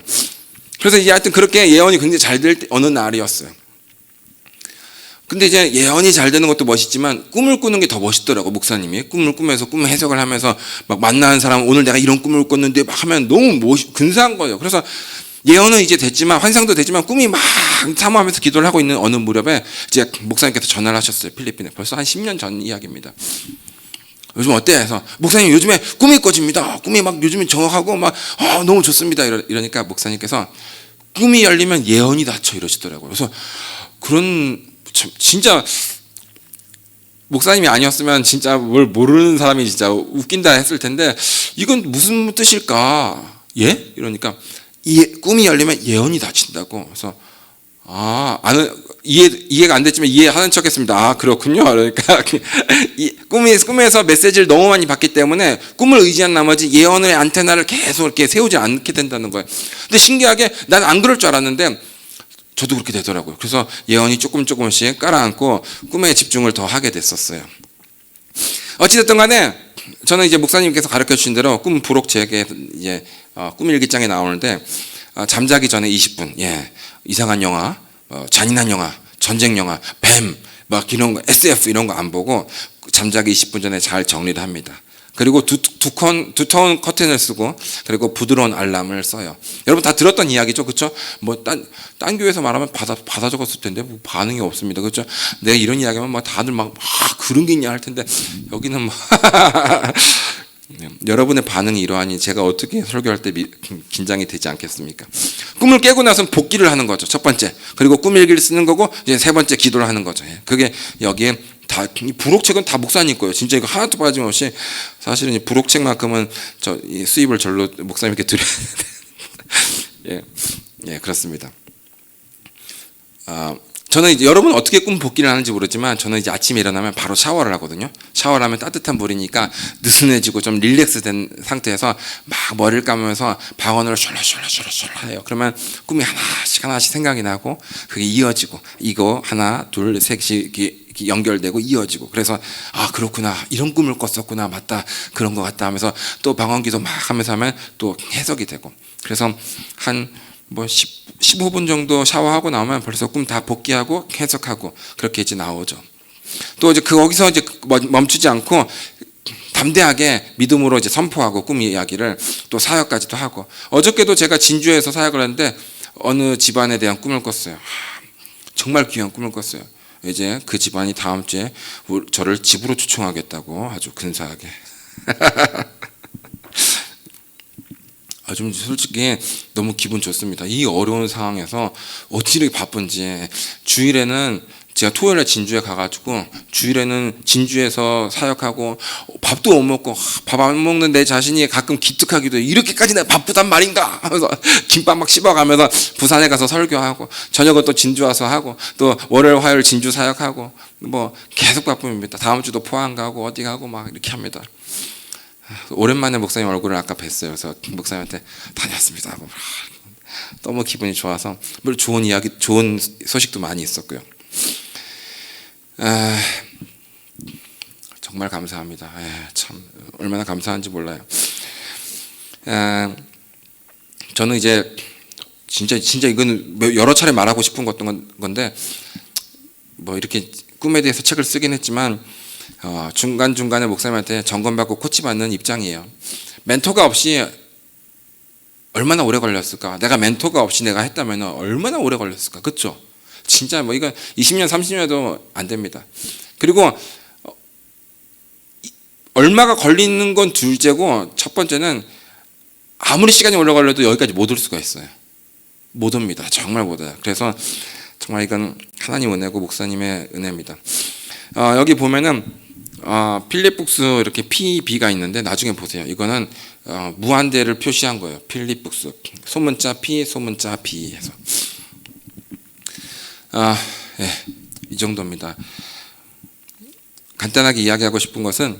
그래서 이제 하여튼 그렇게 예언이 굉장히 잘 될 어느 날이었어요. 근데 이제 예언이 잘 되는 것도 멋있지만 꿈을 꾸는 게 더 멋있더라고. 목사님이 꿈을 꾸면서 꿈 해석을 하면서 막 만나는 사람 오늘 내가 이런 꿈을 꿨는데 막 하면 너무 근사한 거예요. 그래서 예언은 이제 됐지만 환상도 됐지만 꿈이 막 사모하면서 기도를 하고 있는 어느 무렵에 이제 목사님께서 전화를 하셨어요. 필리핀에. 벌써 한 10년 전 이야기입니다. 요즘 어때? 해서 목사님 요즘에 꿈이 꿔집니다. 꿈이 막 요즘에 정확하고 막 너무 좋습니다. 이러니까 목사님께서 꿈이 열리면 예언이 닫혀 이러시더라고요. 그래서 그런 진짜 목사님이 아니었으면 진짜 뭘 모르는 사람이 진짜 웃긴다 했을 텐데 이건 무슨 뜻일까? 예? 이러니까 꿈이 열리면 예언이 닫힌다고. 그래서 이해가 안 됐지만 이해하는 척했습니다. 그렇군요. 그러니까 꿈에서 메시지를 너무 많이 받기 때문에 꿈을 의지한 나머지 예언의 안테나를 계속 이렇게 세우지 않게 된다는 거예요. 근데 신기하게 난 안 그럴 줄 알았는데 저도 그렇게 되더라고요. 그래서 예언이 조금씩 깔아앉고 꿈에 집중을 더 하게 됐었어요. 어찌됐든 간에 저는 이제 목사님께서 가르쳐 주신 대로 꿈 부록책에 이제 꿈 일기장에 나오는데 잠자기 전에 20분 이상한 영화, 잔인한 영화, 전쟁 영화, 뱀 막 이런 거 SF 이런 거 안 보고 잠자기 20분 전에 잘 정리를 합니다. 그리고 두터운 커튼을 쓰고 그리고 부드러운 알람을 써요. 여러분 다 들었던 이야기죠, 그렇죠? 뭐 딴 교회에서 말하면 받아 적었을 텐데 뭐 반응이 없습니다, 그렇죠? 내가 이런 이야기하면 막 다들 막 그런 게 있냐 할 텐데 여기는 뭐 여러분의 반응이 이러하니 제가 어떻게 설교할 때 긴장이 되지 않겠습니까? 꿈을 깨고 나서는 복기를 하는 거죠, 첫 번째. 그리고 꿈 일기를 쓰는 거고 이제 세 번째 기도를 하는 거죠. 그게 여기에 다 부록책은 다 목사님 거예요. 진짜 이거 하나도 빠짐없이 사실은 이 부록책만큼은 이 수입을 절로 목사님께 드려야 되는데 예, 그렇습니다. 저는 이제 여러분 어떻게 꿈 복기를 하는지 모르지만 저는 이제 아침에 일어나면 바로 샤워를 하거든요. 샤워를 하면 따뜻한 물이니까 느슨해지고 좀 릴렉스된 상태에서 막 머리를 감으면서 방언으로 숄라숄라숄라숄라 해요. 그러면 꿈이 하나씩 생각이 나고 그게 이어지고 이거 하나 둘 셋이 이렇게 연결되고 이어지고 그래서 그렇구나 이런 꿈을 꿨었구나 맞다 그런 것 같다 하면서 또 방언기도 막 하면서 하면 또 해석이 되고 그래서 한 15분 정도 샤워하고 나오면 벌써 꿈 다 복기하고 해석하고 그렇게 이제 나오죠. 또 이제 거기서 이제 멈추지 않고 담대하게 믿음으로 이제 선포하고 꿈 이야기를 또 사역까지도 하고 어저께도 제가 진주에서 사역을 했는데 어느 집안에 대한 꿈을 꿨어요. 정말 귀한 꿈을 꿨어요. 이제 그 집안이 다음 주에 저를 집으로 초청하겠다고 아주 근사하게. 좀 솔직히 너무 기분 좋습니다. 이 어려운 상황에서 어찌 이렇게 바쁜지 주일에는 제가 토요일에 진주에 가가지고 주일에는 진주에서 사역하고 밥도 못 먹고 밥 안 먹는 내 자신이 가끔 기특하기도 해요. 이렇게까지 내가 바쁘단 말인가 하면서 김밥 막 씹어가면서 부산에 가서 설교하고 저녁은 또 진주 와서 하고 또 월요일 화요일 진주 사역하고 뭐 계속 바쁩니다. 다음 주도 포항 가고 어디 가고 막 이렇게 합니다. 오랜만에 목사님 얼굴을 아까 뵀어요. 그래서 목사님한테 다녔습니다 하고 너무 기분이 좋아서 물론 좋은 이야기, 좋은 소식도 많이 있었고요. 정말 감사합니다. 참 얼마나 감사한지 몰라요. 저는 이제 진짜 이건 여러 차례 말하고 싶은 건데 뭐 이렇게 꿈에 대해서 책을 쓰긴 했지만 중간중간에 목사님한테 점검받고 코치받는 입장이에요. 멘토가 없이 얼마나 오래 걸렸을까? 내가 멘토가 없이 내가 했다면 얼마나 오래 걸렸을까? 그렇죠? 진짜 뭐 이건 20년 30년도 안 됩니다. 그리고 얼마가 걸리는 건 둘째고 첫 번째는 아무리 시간이 오래 걸려도 여기까지 못 올 수가 있어요. 못 옵니다. 정말 못 와요. 그래서 정말 이건 하나님 은혜고 목사님의 은혜입니다. 여기 보면은 필립북스 이렇게 PB가 있는데 나중에 보세요. 이거는 무한대를 표시한 거예요. 필립북스 소문자 P 소문자 B 해서 이 정도입니다. 간단하게 이야기하고 싶은 것은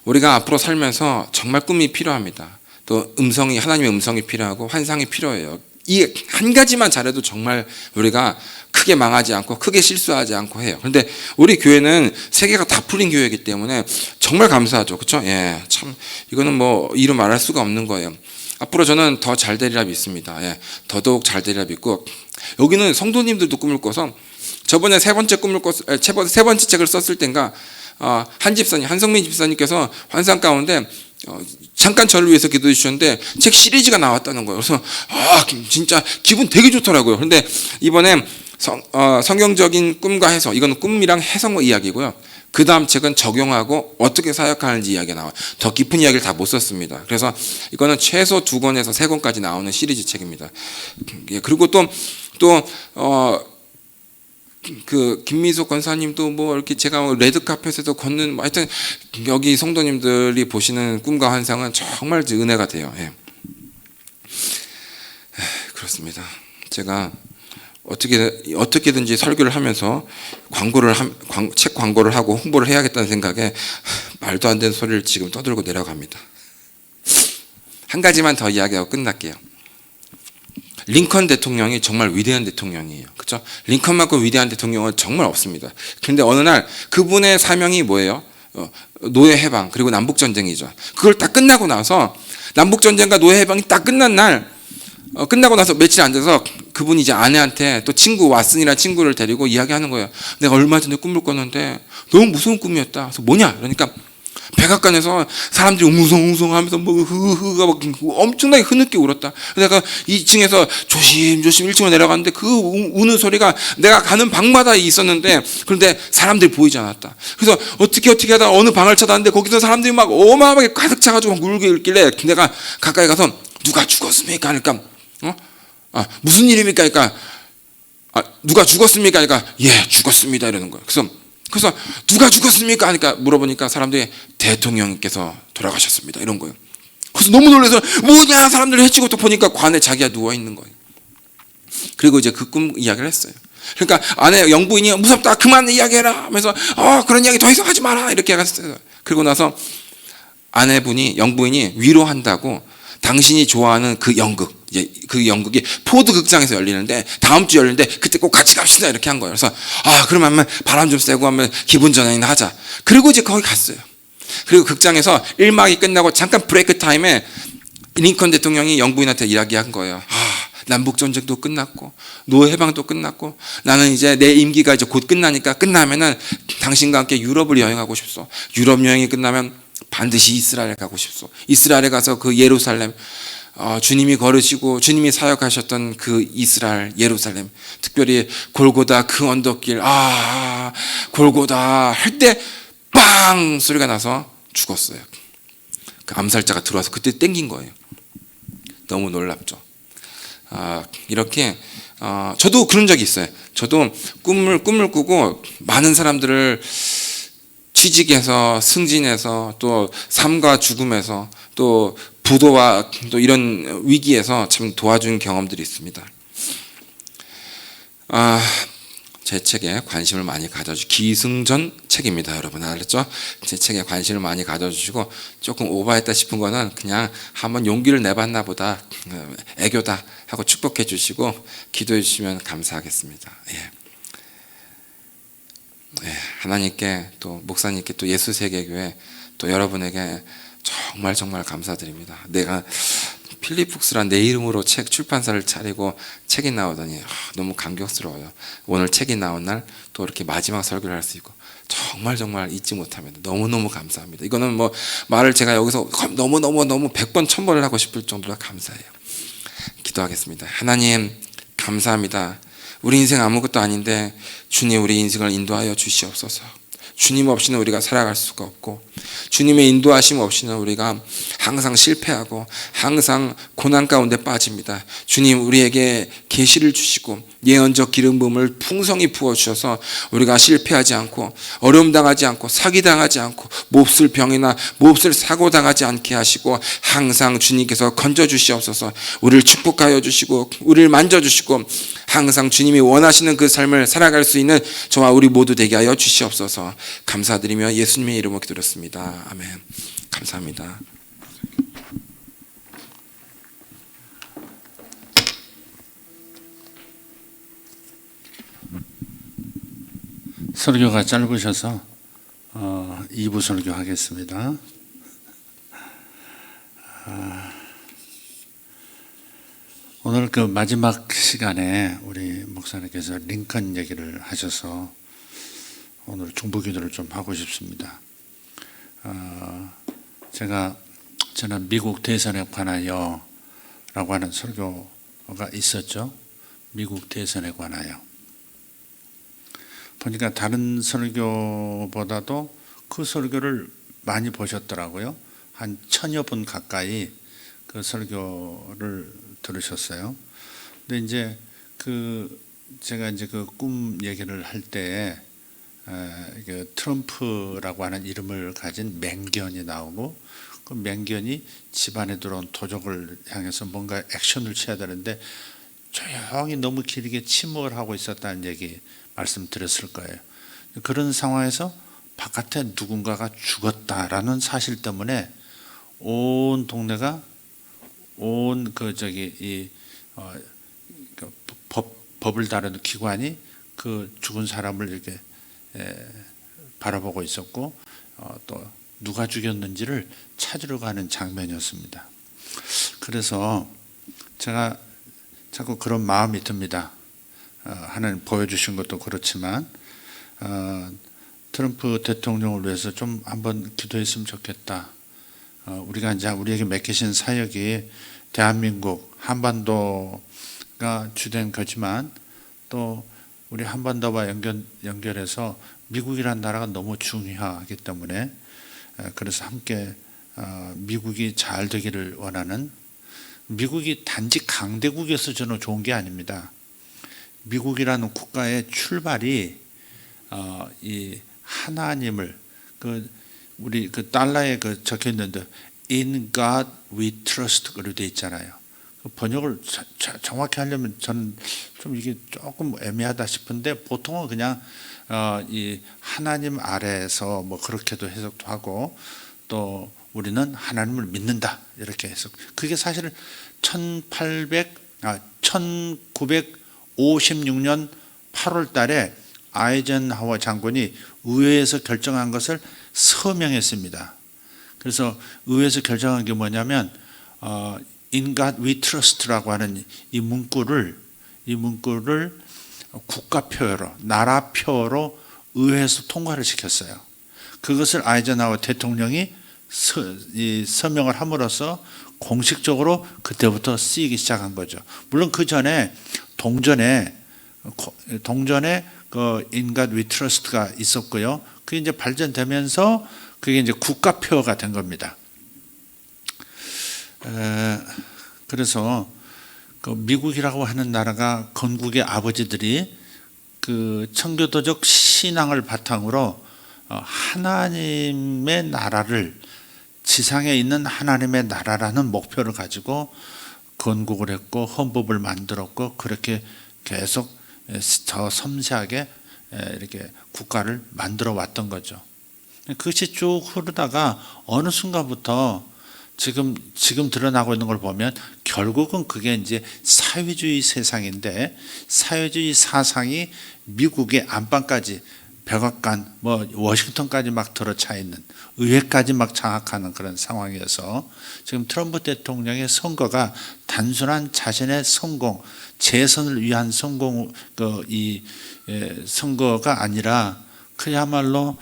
우리가 앞으로 살면서 정말 꿈이 필요합니다. 또 하나님의 음성이 필요하고 환상이 필요해요. 이 한 가지만 잘해도 정말 우리가 크게 망하지 않고 크게 실수하지 않고 해요. 그런데 우리 교회는 세계가 다 풀린 교회이기 때문에 정말 감사하죠. 그렇죠? 참 이거는 뭐 이루 말할 수가 없는 거예요. 앞으로 저는 더 잘 되리라 믿습니다. 더더욱 잘 되리라 믿고 여기는 성도님들도 꿈을 꿔서 저번에 세 번째 책을 썼을 땐가 한성민 집사님께서 환상 가운데 잠깐 저를 위해서 기도해 주셨는데 책 시리즈가 나왔다는 거예요. 그래서 진짜 기분 되게 좋더라고요. 그런데 이번에 성경적인 꿈과 해석, 이건 꿈이랑 해석 이야기고요. 그 다음 책은 적용하고 어떻게 사역하는지 이야기가 나와요. 더 깊은 이야기를 다 못 썼습니다. 그래서 이거는 최소 2권에서 3권까지 나오는 시리즈 책입니다. 그리고 그 김미숙 권사님도 뭐 이렇게 제가 레드카펫에서 걷는 하여튼 여기 성도님들이 보시는 꿈과 환상은 정말 은혜가 돼요. 그렇습니다. 제가 어떻게든지 설교를 하면서 책 광고를 하고 홍보를 해야겠다는 생각에 말도 안 되는 소리를 지금 떠들고 내려갑니다. 한 가지만 더 이야기하고 끝날게요. 링컨 대통령이 정말 위대한 대통령이에요. 그렇죠? 링컨만큼 위대한 대통령은 정말 없습니다. 그런데 어느 날 그분의 사명이 뭐예요? 노예 해방 그리고 남북 전쟁이죠. 그걸 딱 끝나고 나서 남북 전쟁과 노예 해방이 딱 끝난 날 끝나고 나서 며칠 안 돼서 그분이 이제 아내한테 또 친구 왓슨이라는 친구를 데리고 이야기하는 거예요. 내가 얼마 전에 꿈을 꿨는데 너무 무서운 꿈이었다. 그래서 뭐냐? 그러니까 백악관에서 사람들이 웅성웅성하면서 뭐 흐흐가 막 엄청나게 흐느끼 울었다. 내가 2층에서 조심조심 1층으로 내려갔는데 그 우는 소리가 내가 가는 방마다 있었는데 그런데 사람들이 보이지 않았다. 그래서 어떻게 하다 어느 방을 찾았는데 거기서 사람들이 막 어마어마하게 가득 차가지고 막 울고 있길래 내가 가까이 가서 누가 죽었습니까? 그러니까 무슨 일입니까? 그러니까 누가 죽었습니까? 그러니까 죽었습니다 이러는 거예요. 그래서 누가 죽었습니까? 하니까 물어보니까 사람들이 대통령께서 돌아가셨습니다 이런 거예요. 그래서 너무 놀라서 뭐냐 사람들이 해치고 또 보니까 관에 자기가 누워 있는 거예요. 그리고 이제 그 꿈 이야기를 했어요. 그러니까 아내 영부인이 무섭다 그만 이야기해라 하면서 그런 이야기 더 이상 하지 마라 이렇게 했어요. 그리고 나서 영부인이 위로한다고 당신이 좋아하는 그 연극이 포드 극장에서 열리는데 다음 주 열리는데 그때 꼭 같이 갑시다 이렇게 한 거예요. 그래서 그러면 바람 좀 쐬고 하면 기분 전환이나 하자. 그리고 이제 거기 갔어요. 그리고 극장에서 1막이 끝나고 잠깐 브레이크 타임에 링컨 대통령이 영부인한테 이야기한 거예요. 남북 전쟁도 끝났고 노예 해방도 끝났고 나는 이제 내 임기가 이제 곧 끝나니까 끝나면은 당신과 함께 유럽을 여행하고 싶소. 유럽 여행이 끝나면 반드시 이스라엘에 가고 싶소. 이스라엘에 가서 그 예루살렘 주님이 걸으시고 주님이 사역하셨던 그 이스라엘 예루살렘 특별히 골고다 그 언덕길 골고다 할 때 빵 소리가 나서 죽었어요. 그 암살자가 들어와서 그때 땡긴 거예요. 너무 놀랍죠. 이렇게 저도 그런 적이 있어요. 저도 꿈을 꾸고 많은 사람들을 취직해서 승진해서 또 삶과 죽음에서 또 부도와 또 이런 위기에서 참 도와준 경험들이 있습니다. 제 책에 관심을 많이 기승전 책입니다. 여러분 알았죠? 제 책에 관심을 많이 가져주시고 조금 오버했다 싶은 거는 그냥 한번 용기를 내봤나 보다, 애교다 하고 축복해 주시고 기도해 주시면 감사하겠습니다. 하나님께 또 목사님께 또 예수세계교회 또 여러분에게 정말 감사드립니다. 내가 필리푹스란 내 이름으로 책 출판사를 차리고 책이 나오다니 너무 감격스러워요. 오늘 책이 나온 날 또 이렇게 마지막 설교를 할 수 있고 정말 잊지 못합니다. 너무너무 감사합니다. 이거는 뭐 말을 제가 여기서 너무 100번 1000번을 하고 싶을 정도로 감사해요. 기도하겠습니다. 하나님 감사합니다. 우리 인생 아무것도 아닌데 주님 우리 인생을 인도하여 주시옵소서. 주님 없이는 우리가 살아갈 수가 없고 주님의 인도하심 없이는 우리가 항상 실패하고 항상 고난 가운데 빠집니다. 주님 우리에게 계시를 주시고 예언적 기름 부음을 풍성히 부어주셔서 우리가 실패하지 않고 어려움 당하지 않고 사기당하지 않고 몹쓸 병이나 몹쓸 사고 당하지 않게 하시고 항상 주님께서 건져주시옵소서. 우리를 축복하여 주시고 우리를 만져주시고 항상 주님이 원하시는 그 삶을 살아갈 수 있는 저와 우리 모두 되게 하여 주시옵소서. 감사드리며 예수님의 이름으로 기도드렸습니다. 아멘. 감사합니다. 설교가 짧으셔서 2부 설교하겠습니다. 오늘 그 마지막 시간에 우리 목사님께서 링컨 얘기를 하셔서 오늘 중보기도를 좀 하고 싶습니다. 제가 저는 미국 대선에 관하여 라고 하는 설교가 있었죠. 미국 대선에 관하여. 보니까 다른 설교보다도 그 설교를 많이 보셨더라고요. 한 1000여 분 가까이 그 설교를 들으셨어요. 근데 이제 제가 이제 그 꿈 얘기를 할 때 트럼프라고 하는 이름을 가진 맹견이 나오고 그 맹견이 집안에 들어온 도적을 향해서 뭔가 액션을 취해야 되는데 조용히 너무 길게 침묵을 하고 있었다는 얘기 말씀드렸을 거예요. 그런 상황에서 바깥에 누군가가 죽었다라는 사실 때문에 온 동네가 법을 다루는 기관이 그 죽은 사람을 이렇게 바라보고 있었고 또 누가 죽였는지를 찾으러 가는 장면이었습니다. 그래서 제가 자꾸 그런 마음이 듭니다. 하나님 보여주신 것도 그렇지만 트럼프 대통령을 위해서 좀 한번 기도했으면 좋겠다. 우리가 이제 우리에게 맡기신 사역이 대한민국 한반도가 주된 거지만 또 우리 한반도와 연결해서 미국이라는 나라가 너무 중요하기 때문에 그래서 함께 미국이 잘 되기를 원하는, 미국이 단지 강대국이어서 저는 좋은 게 아닙니다. 미국이라는 국가의 출발이 이 하나님을 우리 그 달러에 적혀 있는데 In God we trust 그로 돼 있잖아요. 그 번역을 정확히 하려면 저는 좀 이게 조금 애매하다 싶은데 보통은 그냥 이 하나님 아래에서 뭐 그렇게도 해석도 하고 또 우리는 하나님을 믿는다 이렇게 해석. 그게 사실은 1956년 8월 달에 아이젠하워 장군이 의회에서 결정한 것을 서명했습니다. 그래서 의회에서 결정한 게 뭐냐면 In God we trust라고 하는 이 문구를 국가표로, 나라표로 의회에서 통과를 시켰어요. 그것을 아이젠하워 대통령이 서명을 함으로써 공식적으로 그때부터 쓰이기 시작한 거죠. 물론 그 전에 동전에 그 In God we trust가 있었고요. 그게 이제 발전되면서 그게 이제 국가표가 된 겁니다. 그래서 그 미국이라고 하는 나라가 건국의 아버지들이 그 청교도적 신앙을 바탕으로 하나님의 나라를 지상에 있는 하나님의 나라라는 목표를 가지고 건국을 했고 헌법을 만들었고 그렇게 계속 더 섬세하게 이렇게 국가를 만들어 왔던 거죠. 그것이 쭉 흐르다가 어느 순간부터 지금 드러나고 있는 걸 보면 결국은 그게 이제 사회주의 세상인데 사회주의 사상이 미국의 안방까지 백악관 뭐 워싱턴까지 막 들어차 있는 의회까지 막 장악하는 그런 상황이어서 지금 트럼프 대통령의 선거가 단순한 자신의 성공, 재선을 위한 성공 이 선거가 아니라 그야말로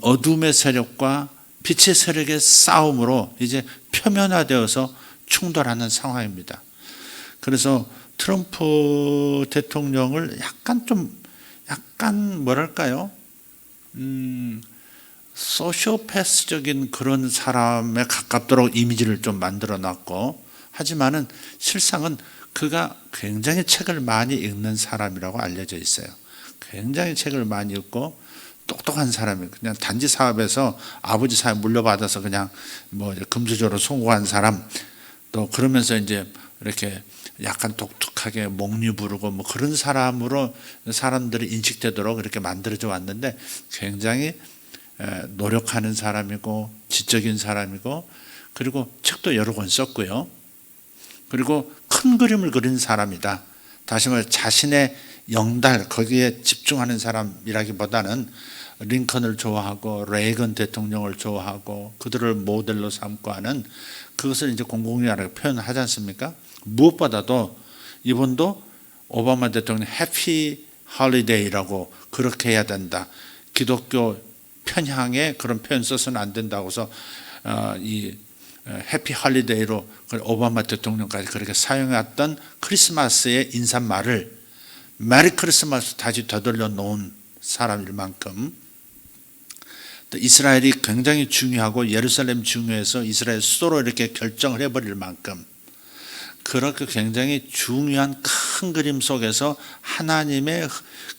어둠의 세력과 빛의 세력의 싸움으로 이제 표면화되어서 충돌하는 상황입니다. 그래서 트럼프 대통령을 약간 뭐랄까요? 소시오패스적인 그런 사람에 가깝도록 이미지를 좀 만들어 놨고 하지만은 실상은 그가 굉장히 책을 많이 읽는 사람이라고 알려져 있어요. 굉장히 책을 많이 읽고 똑똑한 사람이에요. 그냥 단지 사업에서 아버지 사업 물려받아서 그냥 뭐 금수저로 성공한 사람 또 그러면서 이제 이렇게 약간 독특하게 목류 부르고 뭐 그런 사람으로 사람들이 인식되도록 이렇게 만들어져 왔는데 굉장히 노력하는 사람이고 지적인 사람이고 그리고 책도 여러 권 썼고요. 그리고 큰 그림을 그린 사람이다. 다시 말해 자신의 영달 거기에 집중하는 사람이라기보다는 링컨을 좋아하고 레이건 대통령을 좋아하고 그들을 모델로 삼고 하는 그것을 이제 공공연하게 표현하지 않습니까? 무엇보다도 이분도 오바마 대통령 해피 홀리데이라고 그렇게 해야 된다. 기독교 편향의 그런 표현 써서는 안 된다고 해서 이 해피 홀리데이로 오바마 대통령까지 그렇게 사용했던 크리스마스의 인사말을 메리 크리스마스 다시 되돌려 놓은 사람일 만큼 또 이스라엘이 굉장히 중요하고 예루살렘 중요해서 이스라엘 수도로 이렇게 결정을 해버릴 만큼 그렇게 굉장히 중요한 큰 그림 속에서 하나님의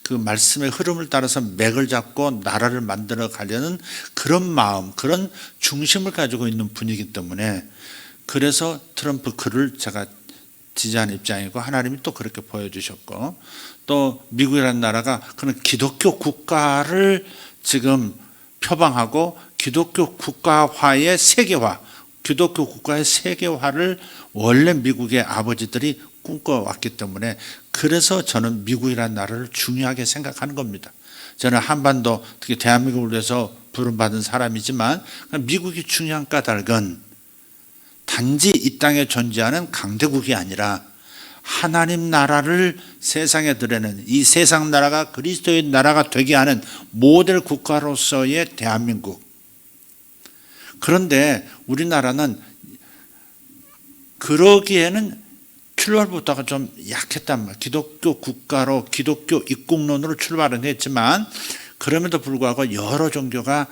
그 말씀의 흐름을 따라서 맥을 잡고 나라를 만들어 가려는 그런 마음, 그런 중심을 가지고 있는 분이기 때문에 그래서 트럼프 그를 제가 지지하는 입장이고 하나님이 또 그렇게 보여주셨고 또 미국이라는 나라가 그런 기독교 국가를 지금 표방하고 기독교 국가화의 세계화, 기독교 국가의 세계화를 원래 미국의 아버지들이 꿈꿔왔기 때문에 그래서 저는 미국이라는 나라를 중요하게 생각하는 겁니다. 저는 한반도 특히 대한민국을 위해서 부름받은 사람이지만 미국이 중요한 까닭은 단지 이 땅에 존재하는 강대국이 아니라 하나님 나라를 세상에 드러내는 이 세상 나라가 그리스도의 나라가 되게 하는 모델 국가로서의 대한민국. 그런데 우리나라는 그러기에는 출발부터가 좀 약했단 말이에요. 기독교 국가로 기독교 입국론으로 출발은 했지만 그럼에도 불구하고 여러 종교가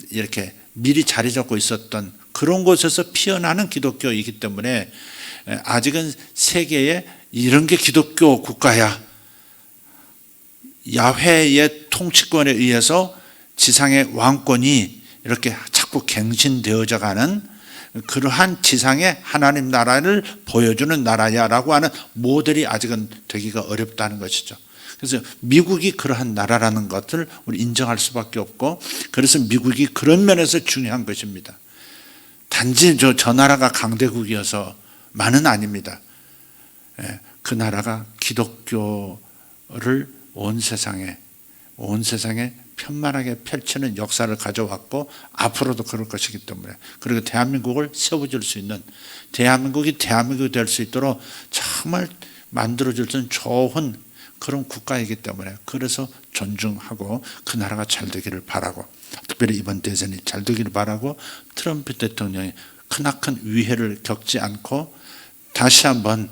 이렇게 미리 자리 잡고 있었던 그런 곳에서 피어나는 기독교이기 때문에 아직은 세계에 이런 게 기독교 국가야. 야훼의 통치권에 의해서 지상의 왕권이 이렇게 자꾸 갱신되어져 가는 그러한 지상의 하나님 나라를 보여주는 나라야라고 하는 모델이 아직은 되기가 어렵다는 것이죠. 그래서 미국이 그러한 나라라는 것을 우리 인정할 수밖에 없고 그래서 미국이 그런 면에서 중요한 것입니다. 단지 저 나라가 강대국이어서만은 아닙니다. 그 나라가 기독교를 온 세상에 편만하게 펼치는 역사를 가져왔고 앞으로도 그럴 것이기 때문에 그리고 대한민국을 세워줄 수 있는 대한민국이 될 수 있도록 정말 만들어줄 수 있는 좋은 그런 국가이기 때문에 그래서 존중하고 그 나라가 잘 되기를 바라고 특별히 이번 대선이 잘 되기를 바라고 트럼프 대통령이 크나큰 위해를 겪지 않고 다시 한번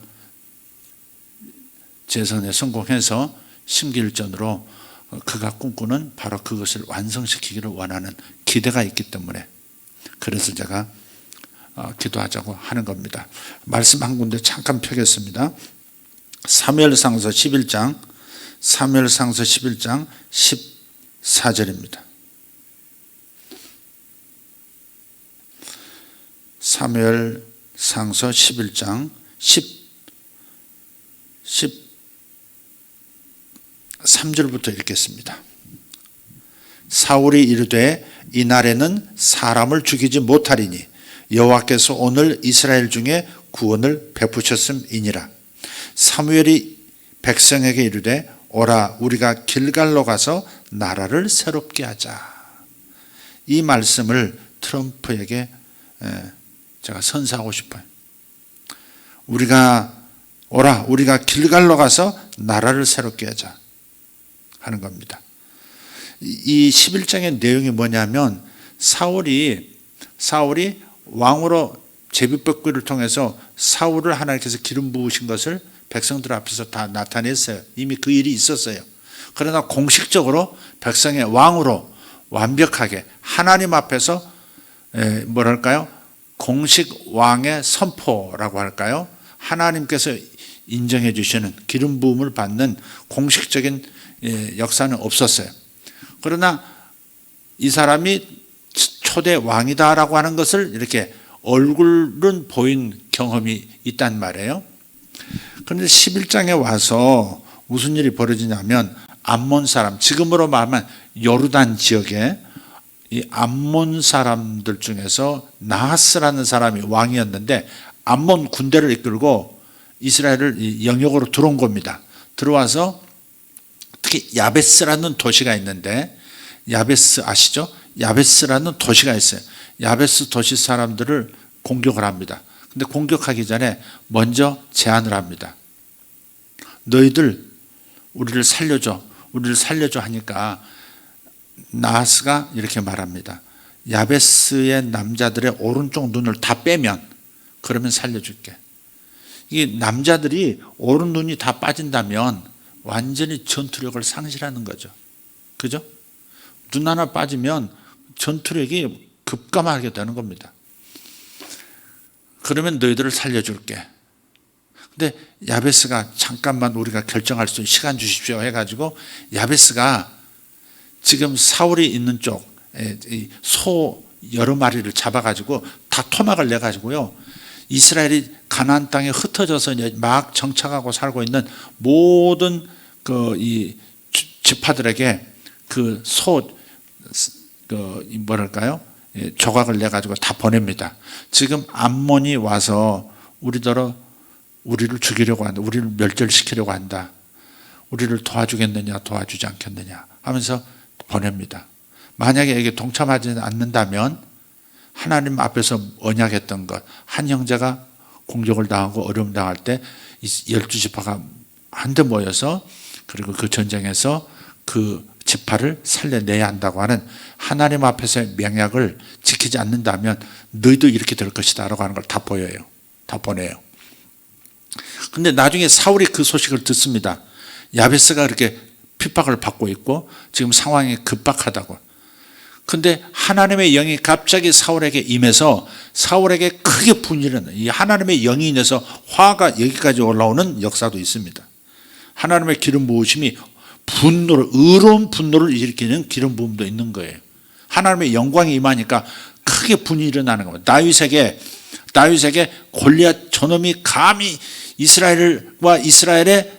재선에 성공해서 심기일전으로 그가 꿈꾸는 바로 그것을 완성시키기를 원하는 기대가 있기 때문에 그래서 제가 기도하자고 하는 겁니다. 말씀 한 군데 잠깐 펴겠습니다. 사무엘상서 11장 사무엘상서 11장 14절입니다. 사무엘상서 11장 13절부터 읽겠습니다. 사울이 이르되 이날에는 사람을 죽이지 못하리니 여호와께서 오늘 이스라엘 중에 구원을 베푸셨음이니라. 사무엘이 백성에게 이르되 오라 우리가 길갈로 가서 나라를 새롭게 하자. 이 말씀을 트럼프에게 제가 선사하고 싶어요. 우리가 길갈로 가서 나라를 새롭게 하자 하는 겁니다. 이 11장의 내용이 뭐냐면 사울이 왕으로 제비뽑기를 통해서 사울을 하나님께서 기름 부으신 것을 백성들 앞에서 다 나타냈어요. 이미 그 일이 있었어요. 그러나 공식적으로 백성의 왕으로 완벽하게 하나님 앞에서 뭐랄까요? 공식 왕의 선포라고 할까요? 하나님께서 인정해 주시는 기름 부음을 받는 공식적인 역사는 없었어요. 그러나 이 사람이 초대 왕이다라고 하는 것을 이렇게 얼굴은 보인 경험이 있단 말이에요. 그런데 11장에 와서 무슨 일이 벌어지냐면 암몬 사람, 지금으로 말하면 요르단 지역에 이 암몬 사람들 중에서 나하스라는 사람이 왕이었는데 암몬 군대를 이끌고 이스라엘을 영역으로 들어온 겁니다. 들어와서 특히 야베스라는 도시가 있는데 야베스 아시죠? 야베스라는 도시가 있어요. 야베스 도시 사람들을 공격을 합니다. 근데 공격하기 전에 먼저 제안을 합니다. 너희들 우리를 살려줘 하니까 나하스가 이렇게 말합니다. 야베스의 남자들의 오른쪽 눈을 다 빼면 그러면 살려줄게. 이 남자들이 오른 눈이 다 빠진다면 완전히 전투력을 상실하는 거죠. 그죠? 눈 하나 빠지면 전투력이 급감하게 되는 겁니다. 그러면 너희들을 살려줄게. 근데 야베스가 잠깐만 우리가 결정할 수 있는 시간 주십시오 해가지고 야베스가 지금 사울이 있는 쪽 소 여러 마리를 잡아가지고 다 토막을 내가지고요. 이스라엘이 가나안 땅에 흩어져서 이제 막 정착하고 살고 있는 모든 이 지파들에게 그 뭐랄까요? 조각을 내 가지고 다 보냅니다. 지금 암몬이 와서 우리를 죽이려고 한다. 우리를 멸절시키려고 한다. 우리를 도와주겠느냐 도와주지 않겠느냐 하면서 보냅니다. 만약에 이게 동참하지 않는다면 하나님 앞에서 언약했던 것, 한 형제가 공격을 당하고 어려움 당할 때 12지파가 한데 모여서 그리고 그 전쟁에서 그 지파를 살려내야 한다고 하는 하나님 앞에서의 명약을 지키지 않는다면 너희도 이렇게 될 것이다 라고 하는 걸 다 보여요. 다 보내요. 근데 나중에 사울이 그 소식을 듣습니다. 야베스가 그렇게 핍박을 받고 있고 지금 상황이 급박하다고. 근데 하나님의 영이 갑자기 사울에게 임해서 사울에게 크게 분이는 이 하나님의 영이 인해서 화가 여기까지 올라오는 역사도 있습니다. 하나님의 기름 부으심이 의로운 분노를 일으키는 기름 부음도 있는 거예요. 하나님의 영광이 임하니까 크게 분이 일어나는 겁니다. 다윗에게 골리앗 저놈이 감히 이스라엘과 이스라엘의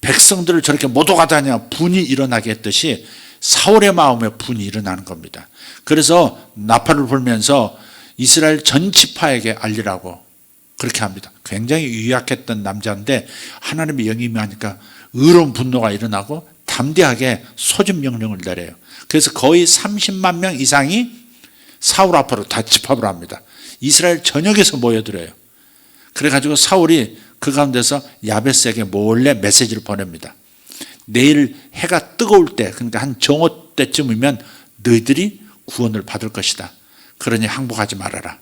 백성들을 저렇게 못 오가다냐 분이 일어나게 했듯이 사울의 마음에 분이 일어나는 겁니다. 그래서 나팔을 불면서 이스라엘 전 지파에게 알리라고 그렇게 합니다. 굉장히 유약했던 남자인데 하나님의 영이 임하니까 의로운 분노가 일어나고 담대하게 소집 명령을 내려요. 그래서 거의 30만 명 이상이 사울 앞으로 다 집합을 합니다. 이스라엘 전역에서 모여들어요. 그래가지고 사울이 그 가운데서 야베스에게 몰래 메시지를 보냅니다. 내일 해가 뜨거울 때, 그러니까 한 정오 때쯤이면 너희들이 구원을 받을 것이다. 그러니 항복하지 말아라.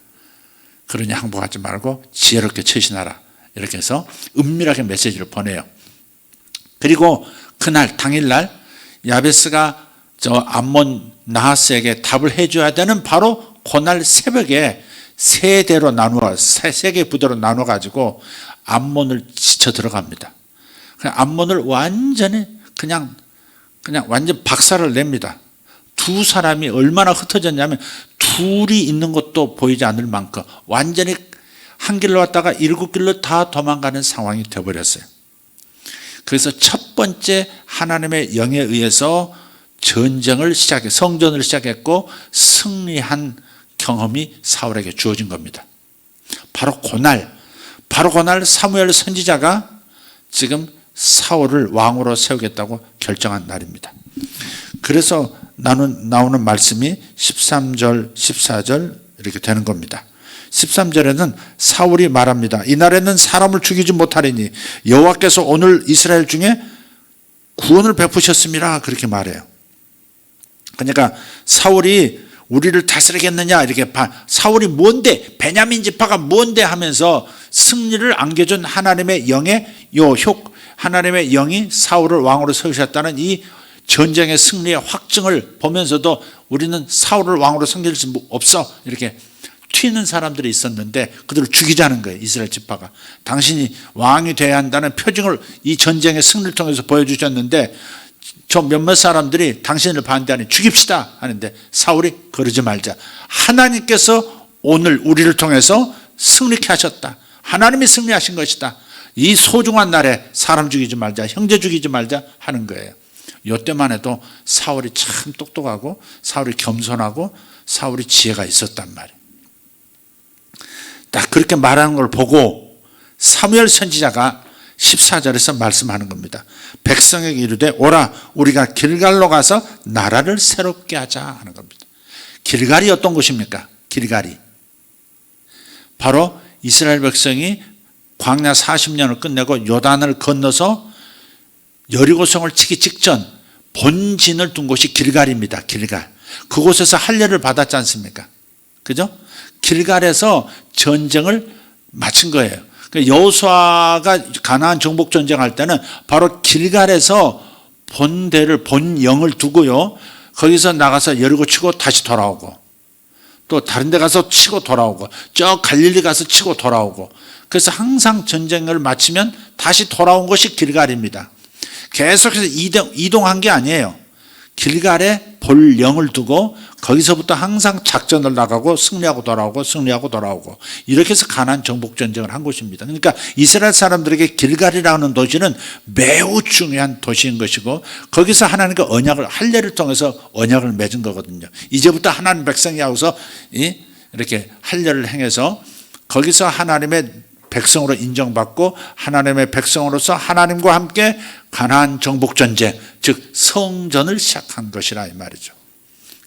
그러니 항복하지 말고 지혜롭게 처신하라. 이렇게 해서 은밀하게 메시지를 보내요. 그리고 그날 당일날 야베스가 저 암몬 나하스에게 답을 해줘야 되는 바로 그날 새벽에 세 개 부대로 나눠 가지고 암몬을 지쳐 들어갑니다. 암몬을 완전히 그냥 완전 박살을 냅니다. 두 사람이 얼마나 흩어졌냐면 둘이 있는 것도 보이지 않을 만큼 완전히 한 길로 왔다가 7길로 다 도망가는 상황이 되어버렸어요. 그래서 첫 번째 하나님의 영에 의해서 성전을 시작했고 승리한 경험이 사울에게 주어진 겁니다. 바로 그날 사무엘 선지자가 지금 사울을 왕으로 세우겠다고 결정한 날입니다. 그래서 나오는 말씀이 13절, 14절 이렇게 되는 겁니다. 13절에는 사울이 말합니다. 이날에는 사람을 죽이지 못하리니 여호와께서 오늘 이스라엘 중에 구원을 베푸셨습니다. 그렇게 말해요. 그러니까 사울이 우리를 다스리겠느냐 이렇게 사울이 뭔데 베냐민 지파가 뭔데 하면서 승리를 안겨준 하나님의 영이 사울을 왕으로 세우셨다는 이 전쟁의 승리의 확증을 보면서도 우리는 사울을 왕으로 섬길 수 없어 이렇게 튀는 사람들이 있었는데 그들을 죽이자는 거예요. 이스라엘 지파가 당신이 왕이 돼야 한다는 표징을 이 전쟁의 승리를 통해서 보여주셨는데 저 몇몇 사람들이 당신을 반대하니 죽입시다 하는데 사울이 그러지 말자. 하나님께서 오늘 우리를 통해서 승리케 하셨다. 하나님이 승리하신 것이다. 이 소중한 날에 사람 죽이지 말자, 형제 죽이지 말자 하는 거예요. 이때만 해도 사울이 참 똑똑하고 사울이 겸손하고 사울이 지혜가 있었단 말이에요. 딱 그렇게 말하는 걸 보고 사무엘 선지자가 14절에서 말씀하는 겁니다. 백성에게 이르되 오라 우리가 길갈로 가서 나라를 새롭게 하자 하는 겁니다. 길갈이 어떤 곳입니까? 길갈이 바로 이스라엘 백성이 광야 40년을 끝내고 요단을 건너서 여리고성을 치기 직전 본진을 둔 곳이 길갈입니다. 길갈. 그곳에서 할례를 받았지 않습니까? 그죠? 길갈에서 전쟁을 마친 거예요. 여호수아가 가나안 정복 전쟁할 때는 바로 길갈에서 본영을 두고요. 거기서 나가서 여리고 치고 다시 돌아오고 또 다른 데 가서 치고 돌아오고 저 갈릴리 가서 치고 돌아오고 그래서 항상 전쟁을 마치면 다시 돌아온 것이 길갈입니다. 계속해서 이동한 게 아니에요. 길갈에 본영을 두고 거기서부터 항상 작전을 나가고 승리하고 돌아오고 이렇게 해서 가나안 정복 전쟁을 한 곳입니다. 그러니까 이스라엘 사람들에게 길갈이라는 도시는 매우 중요한 도시인 것이고 거기서 하나님과 할례를 통해서 언약을 맺은 거거든요. 이제부터 하나님 백성이 하고서 이렇게 할례를 행해서 거기서 하나님의 백성으로 인정받고 하나님의 백성으로서 하나님과 함께 가나안 정복 전쟁, 즉 성전을 시작한 것이라 이 말이죠.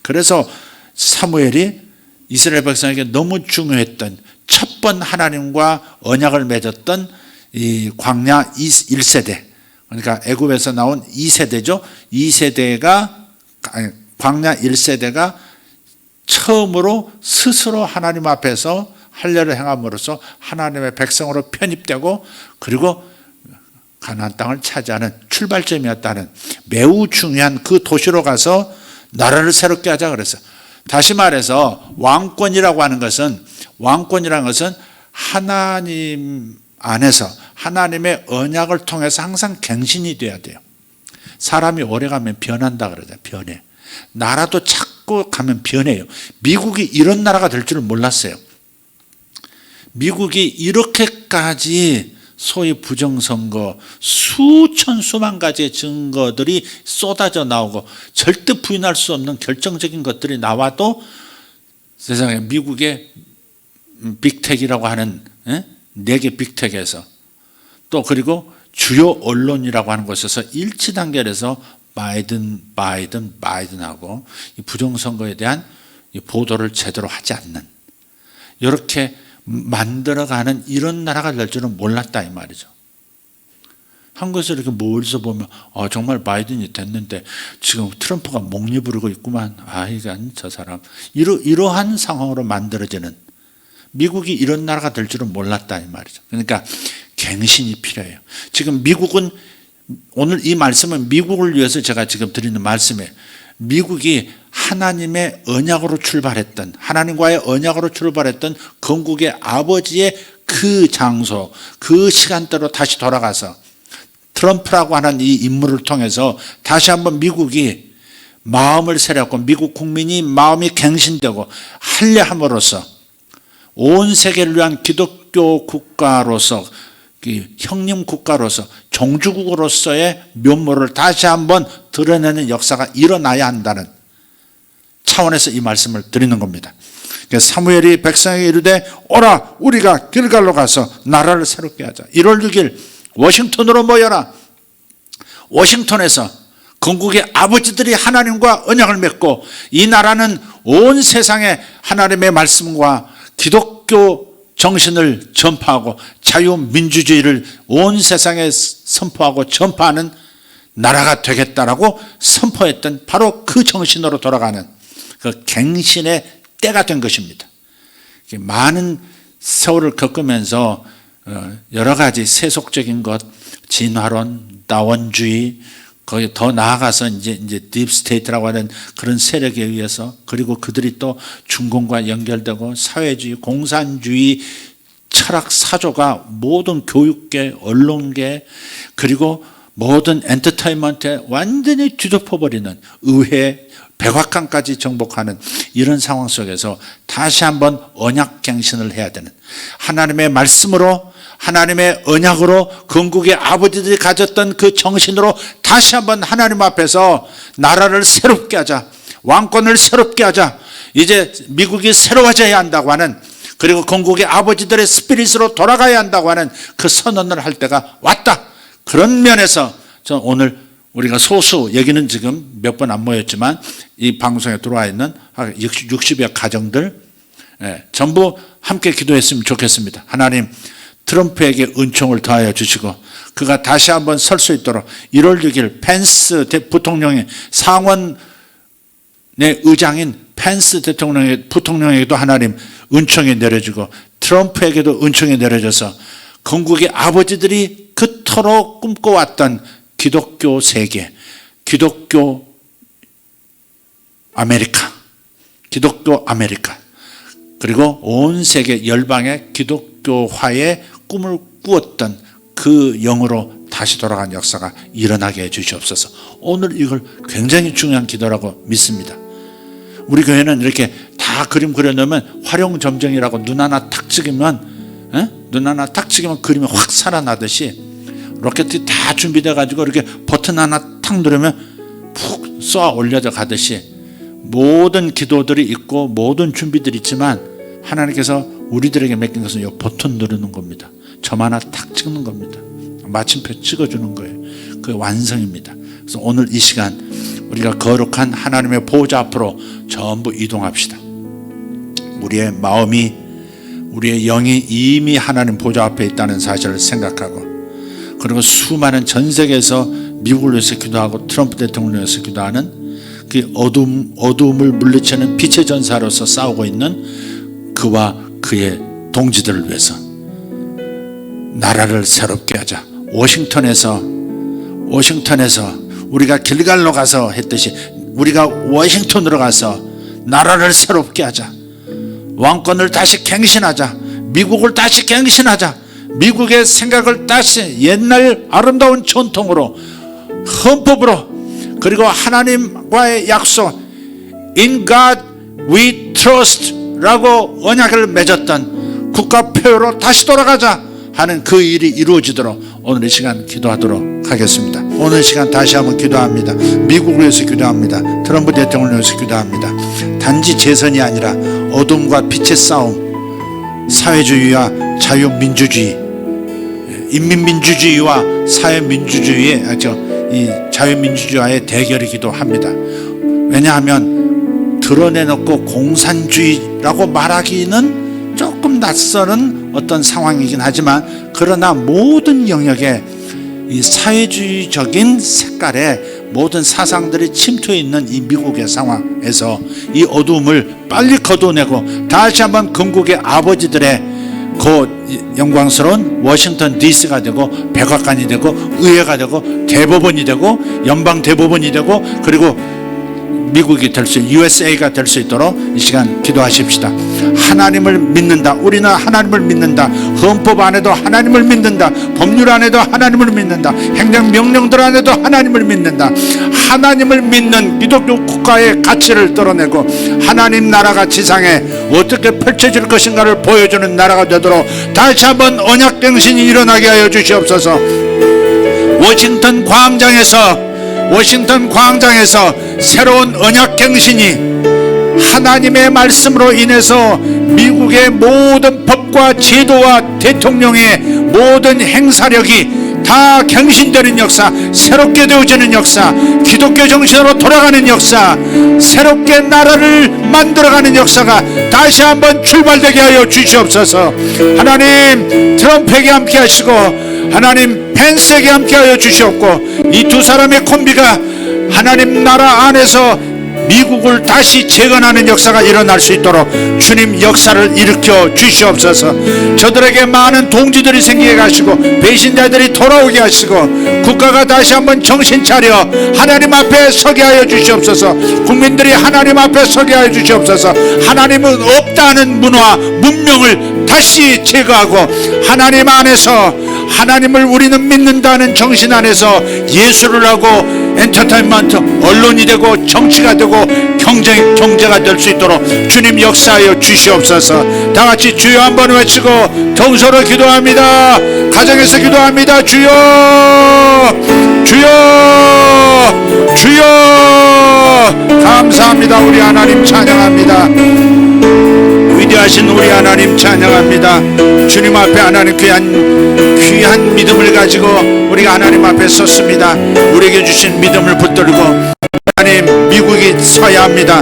그래서 사무엘이 이스라엘 백성에게 너무 중요했던 첫 번 하나님과 언약을 맺었던 이 광야 1세대, 그러니까 애굽에서 나온 2세대죠. 2세대가 광야 1세대가 처음으로 스스로 하나님 앞에서 할례를 행함으로써 하나님의 백성으로 편입되고 그리고 가나안 땅을 차지하는 출발점이었다는 매우 중요한 그 도시로 가서 나라를 새롭게 하자 그랬어요. 다시 말해서 왕권이라는 것은 하나님 안에서 하나님의 언약을 통해서 항상 갱신이 돼야 돼요. 사람이 오래가면 변한다 그러잖아요. 변해. 나라도 자꾸 가면 변해요. 미국이 이런 나라가 될 줄은 몰랐어요. 미국이 이렇게까지 소위 부정선거 수만 가지의 증거들이 쏟아져 나오고 절대 부인할 수 없는 결정적인 것들이 나와도 세상에 미국의 빅텍이라고 하는 4개 빅텍에서 또 그리고 주요 언론이라고 하는 곳에서 일치단결해서 바이든하고 이 부정선거에 대한 보도를 제대로 하지 않는 이렇게 만들어가는 이런 나라가 될 줄은 몰랐다 이 말이죠. 한국에서 이렇게 멀리서 보면 정말 바이든이 됐는데 지금 트럼프가 목리 부르고 있구만. 이건 저 사람. 이러한 상황으로 만들어지는 미국이 이런 나라가 될 줄은 몰랐다 이 말이죠. 그러니까 갱신이 필요해요. 지금 미국은 오늘 이 말씀은 미국을 위해서 제가 지금 드리는 말씀이에요. 미국이 하나님의 언약으로 출발했던 하나님과의 언약으로 출발했던 건국의 아버지의 그 장소 그 시간대로 다시 돌아가서 트럼프라고 하는 이 인물을 통해서 다시 한번 미국이 마음을 세렸고 미국 국민이 마음이 갱신되고 할례함으로써 온 세계를 위한 기독교 국가로서 형님 국가로서 종주국으로서의 면모를 다시 한번 드러내는 역사가 일어나야 한다는 차원에서 이 말씀을 드리는 겁니다. 사무엘이 백성에게 이르되 오라 우리가 길갈로 가서 나라를 새롭게 하자. 1월 6일 워싱턴으로 모여라. 워싱턴에서 건국의 아버지들이 하나님과 언약을 맺고 이 나라는 온 세상에 하나님의 말씀과 기독교 정신을 전파하고 자유민주주의를 온 세상에 선포하고 전파하는 나라가 되겠다라고 선포했던 바로 그 정신으로 돌아가는 그 갱신의 때가 된 것입니다. 많은 세월을 겪으면서 여러 가지 세속적인 것, 진화론, 다원주의, 거기 더 나아가서 이제 딥스테이트라고 하는 그런 세력에 의해서 그리고 그들이 또 중공과 연결되고 사회주의, 공산주의 철학 사조가 모든 교육계, 언론계 그리고 모든 엔터테인먼트에 완전히 뒤덮어버리는 의회, 백악관까지 정복하는 이런 상황 속에서 다시 한번 언약갱신을 해야 되는 하나님의 말씀으로 하나님의 언약으로 건국의 아버지들이 가졌던 그 정신으로 다시 한번 하나님 앞에서 나라를 새롭게 하자. 왕권을 새롭게 하자. 이제 미국이 새로워져야 한다고 하는 그리고 건국의 아버지들의 스피릿으로 돌아가야 한다고 하는 그 선언을 할 때가 왔다. 그런 면에서 저는 오늘 우리가 소수 여기는 지금 몇 번 안 모였지만 이 방송에 들어와 있는 60여 가정들 전부 함께 기도했으면 좋겠습니다. 하나님 트럼프에게 은총을 더하여 주시고 그가 다시 한번 설 수 있도록 1월 6일 펜스 부통령의 상원의 의장인 펜스 부통령에게도 하나님 은총이 내려주고 트럼프에게도 은총이 내려져서 건국의 아버지들이 그토록 꿈꿔왔던 기독교 세계, 기독교 아메리카 그리고 온 세계 열방의 기독교화의 꿈을 꾸었던 그 영으로 다시 돌아간 역사가 일어나게 해 주시옵소서. 오늘 이걸 굉장히 중요한 기도라고 믿습니다. 우리 교회는 이렇게 다 그림 그려놓으면 활용점정이라고 눈 하나 탁 찍으면 그림이 확 살아나듯이 로켓이 다 준비돼 가지고 이렇게 버튼 하나 탁 누르면 푹 쏘아 올려져 가듯이 모든 기도들이 있고 모든 준비들이 있지만 하나님께서 우리들에게 맡긴 것은 이 버튼 누르는 겁니다. 점 하나 탁 찍는 겁니다. 마침표 찍어주는 거예요. 그게 완성입니다. 그래서 오늘 이 시간 우리가 거룩한 하나님의 보호자 앞으로 전부 이동합시다. 우리의 마음이 우리의 영이 이미 하나님 보좌 앞에 있다는 사실을 생각하고 그리고 수많은 전 세계에서 미국을 위해서 기도하고 트럼프 대통령을 위해서 기도하는 그 어두움을 물리치는 빛의 전사로서 싸우고 있는 그와 그의 동지들을 위해서 나라를 새롭게 하자. 워싱턴에서 우리가 길갈로 가서 했듯이 우리가 워싱턴으로 가서 나라를 새롭게 하자. 왕권을 다시 갱신하자. 미국을 다시 갱신하자. 미국의 생각을 다시 옛날 아름다운 전통으로 헌법으로 그리고 하나님과의 약속 In God we trust 라고 언약을 맺었던 국가표로 다시 돌아가자 하는 그 일이 이루어지도록 오늘 이 시간 기도하도록 하겠습니다. 오늘 시간 다시 한번 기도합니다. 미국을 위해서 기도합니다. 트럼프 대통령을 위해서 기도합니다. 단지 재선이 아니라 어둠과 빛의 싸움, 사회주의와 자유민주주의, 인민민주주의와 사회민주주의의 이 자유민주주의와의 대결이기도 합니다. 왜냐하면 드러내놓고 공산주의라고 말하기는 조금 낯설은 어떤 상황이긴 하지만 그러나 모든 영역에 이 사회주의적인 색깔의 모든 사상들이 침투해 있는 이 미국의 상황에서 이 어두움을 빨리 거둬내고 다시 한번 건국의 아버지들의 그 영광스러운 워싱턴 DC가 되고 백악관이 되고 의회가 되고 대법원이 되고 연방 대법원이 되고 그리고 미국이 될 수, USA가 될 수 있도록 이 시간 기도하십시다. 하나님을 믿는다. 우리는 하나님을 믿는다. 헌법 안에도 하나님을 믿는다. 법률 안에도 하나님을 믿는다. 행정명령들 안에도 하나님을 믿는다. 하나님을 믿는 기독교 국가의 가치를 드러내고 하나님 나라가 지상에 어떻게 펼쳐질 것인가를 보여주는 나라가 되도록 다시 한번 언약갱신이 일어나게 하여 주시옵소서. 워싱턴 광장에서 새로운 언약갱신이 하나님의 말씀으로 인해서 미국의 모든 법과 제도와 대통령의 모든 행사력이 다 갱신되는 역사, 새롭게 되어지는 역사, 기독교 정신으로 돌아가는 역사, 새롭게 나라를 만들어가는 역사가 다시 한번 출발되게 하여 주시옵소서. 하나님 트럼프에게 함께 하시고 하나님 펜스에게 함께 하여 주시옵고 이 두 사람의 콤비가 하나님 나라 안에서 미국을 다시 재건하는 역사가 일어날 수 있도록 주님 역사를 일으켜 주시옵소서. 저들에게 많은 동지들이 생기게 하시고 배신자들이 돌아오게 하시고 국가가 다시 한번 정신 차려 하나님 앞에 서게 하여 주시옵소서. 국민들이 하나님 앞에 서게 하여 주시옵소서. 하나님은 없다는 문화 문명을 다시 제거하고 하나님 안에서 하나님을 우리는 믿는다는 정신 안에서 예술을 하고 엔터테인먼트 언론이 되고 정치가 되고 경제가 될 수 있도록 주님 역사하여 주시옵소서. 다같이 주여 한번 외치고 동서로 기도합니다. 가정에서 기도합니다. 주여 주여 주여. 감사합니다. 우리 하나님 찬양합니다. 위대하신 우리 하나님 찬양합니다. 주님 앞에 하나님 귀한 믿음을 가지고 우리가 하나님 앞에 섰습니다. 우리에게 주신 믿음을 붙들고 하나님 미국이 서야 합니다.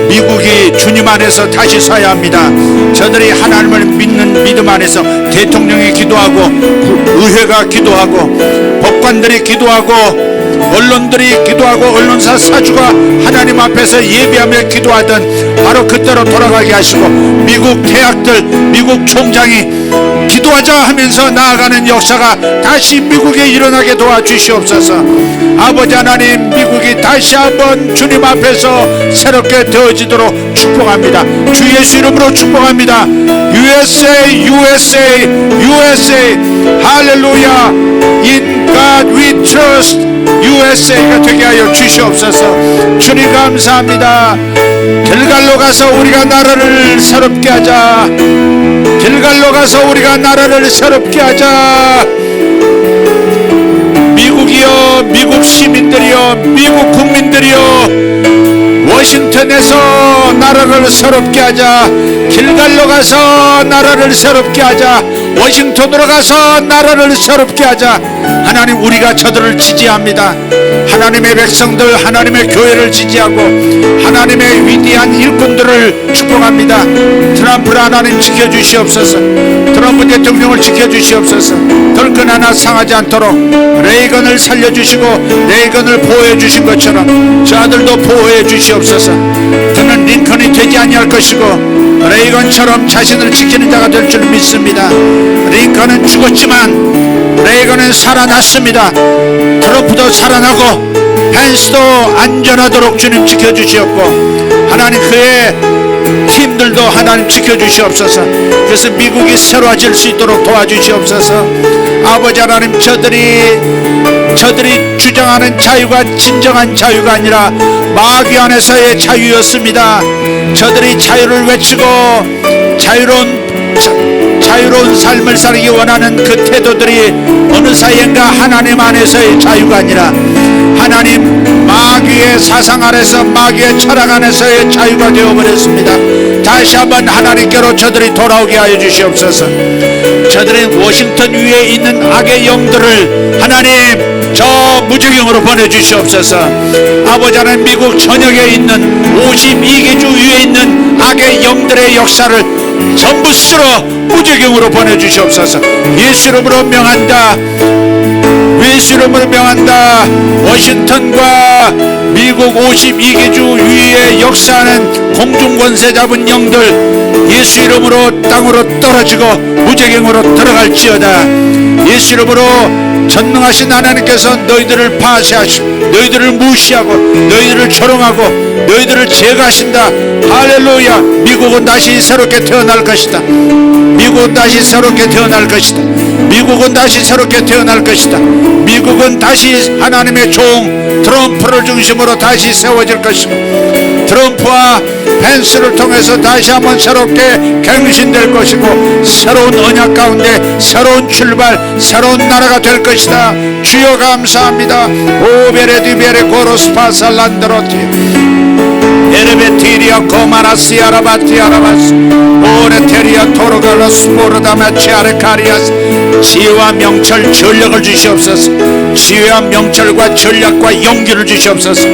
미국이 주님 안에서 다시 서야 합니다. 저들이 하나님을 믿는 믿음 안에서 대통령이 기도하고 의회가 기도하고 법관들이 기도하고 언론들이 기도하고 언론사 사주가 하나님 앞에서 예배하며 기도하던 바로 그때로 돌아가게 하시고 미국 대학들 미국 총장이 기도하자 하면서 나아가는 역사가 다시 미국에 일어나게 도와주시옵소서. 아버지 하나님 미국이 다시 한번 주님 앞에서 새롭게 되어지도록 축복합니다. 주 예수 이름으로 축복합니다. USA USA USA 할렐루야. In God we trust. USA가 되게 하여 주시옵소서. 주님 감사합니다. 길갈로 가서 우리가 나라를 새롭게 하자. 길갈로 가서 우리가 나라를 새롭게 하자. 미국이여 미국 시민들이여 미국 국민들이여 워싱턴에서 나라를 새롭게 하자. 길갈로 가서 나라를 새롭게 하자. 워싱턴으로 가서 나라를 새롭게 하자. 하나님 우리가 저들을 지지합니다. 하나님의 백성들 하나님의 교회를 지지하고 하나님의 위대한 일꾼들을 축복합니다. 트럼프를 하나님 지켜주시옵소서. 트럼프 대통령을 지켜주시옵소서. 덜건 하나 상하지 않도록 레이건을 살려주시고 레이건을 보호해 주신 것처럼 저 아들도 보호해 주시옵소서. 그는 링컨이 되지 아니할 것이고 레이건처럼 자신을 지키는 자가 될 줄 믿습니다. 링컨은 죽었지만 레이건은 살아났습니다. 트럼프도 살아나고 펜스도 안전하도록 주님 지켜주시옵고 하나님 그의 팀들도 하나님 지켜주시옵소서. 그래서 미국이 새로워질 수 있도록 도와주시옵소서. 아버지 하나님 저들이 주장하는 자유가 진정한 자유가 아니라 마귀 안에서의 자유였습니다. 저들이 자유를 외치고 자유로운 삶을 살기 원하는 그 태도들이 어느 사이인가 하나님 안에서의 자유가 아니라 하나님 마귀의 사상 아래서 마귀의 철학 안에서의 자유가 되어버렸습니다. 다시 한번 하나님께로 저들이 돌아오게 하여 주시옵소서. 저들은 워싱턴 위에 있는 악의 영들을 하나님 저 무적용으로 보내주시옵소서. 아버지 하나님 미국 전역에 있는 52개주 위에 있는 악의 영들의 역사를 전부 쓸어 무적용으로 보내주시옵소서. 예수 이름으로 명한다. 예수 이름으로 명한다. 워싱턴과 미국 52개주 위에 역사하는 공중권세 잡은 영들 예수 이름으로 땅으로 떨어지고 무적용으로 들어갈지어다. 예수 이름으로 전능하신 하나님께서 너희들을 파쇄하시고 너희들을 무시하고 너희들을 조롱하고 너희들을 제거하신다. 할렐루야. 미국은 다시 새롭게 태어날 것이다. 미국은 다시 새롭게 태어날 것이다. 미국은 다시 새롭게 태어날 것이다. 미국은 다시 하나님의 종 트럼프를 중심으로 다시 세워질 것이고, 트럼프와 펜스를 통해서 다시 한번 새롭게 갱신될 것이고, 새로운 언약 가운데 새로운 출발, 새로운 나라가 될 것이다. 주여 감사합니다. 오베레디베레 고로스파살란드로티 에르베티리아 코마라시아라바티아라바스 오레테리아 토로갈라스 모르다마치아레카리아스 지혜와 명철 전력을 주시옵소서. 지혜와 명철과 전략과 용기를 주시옵소서.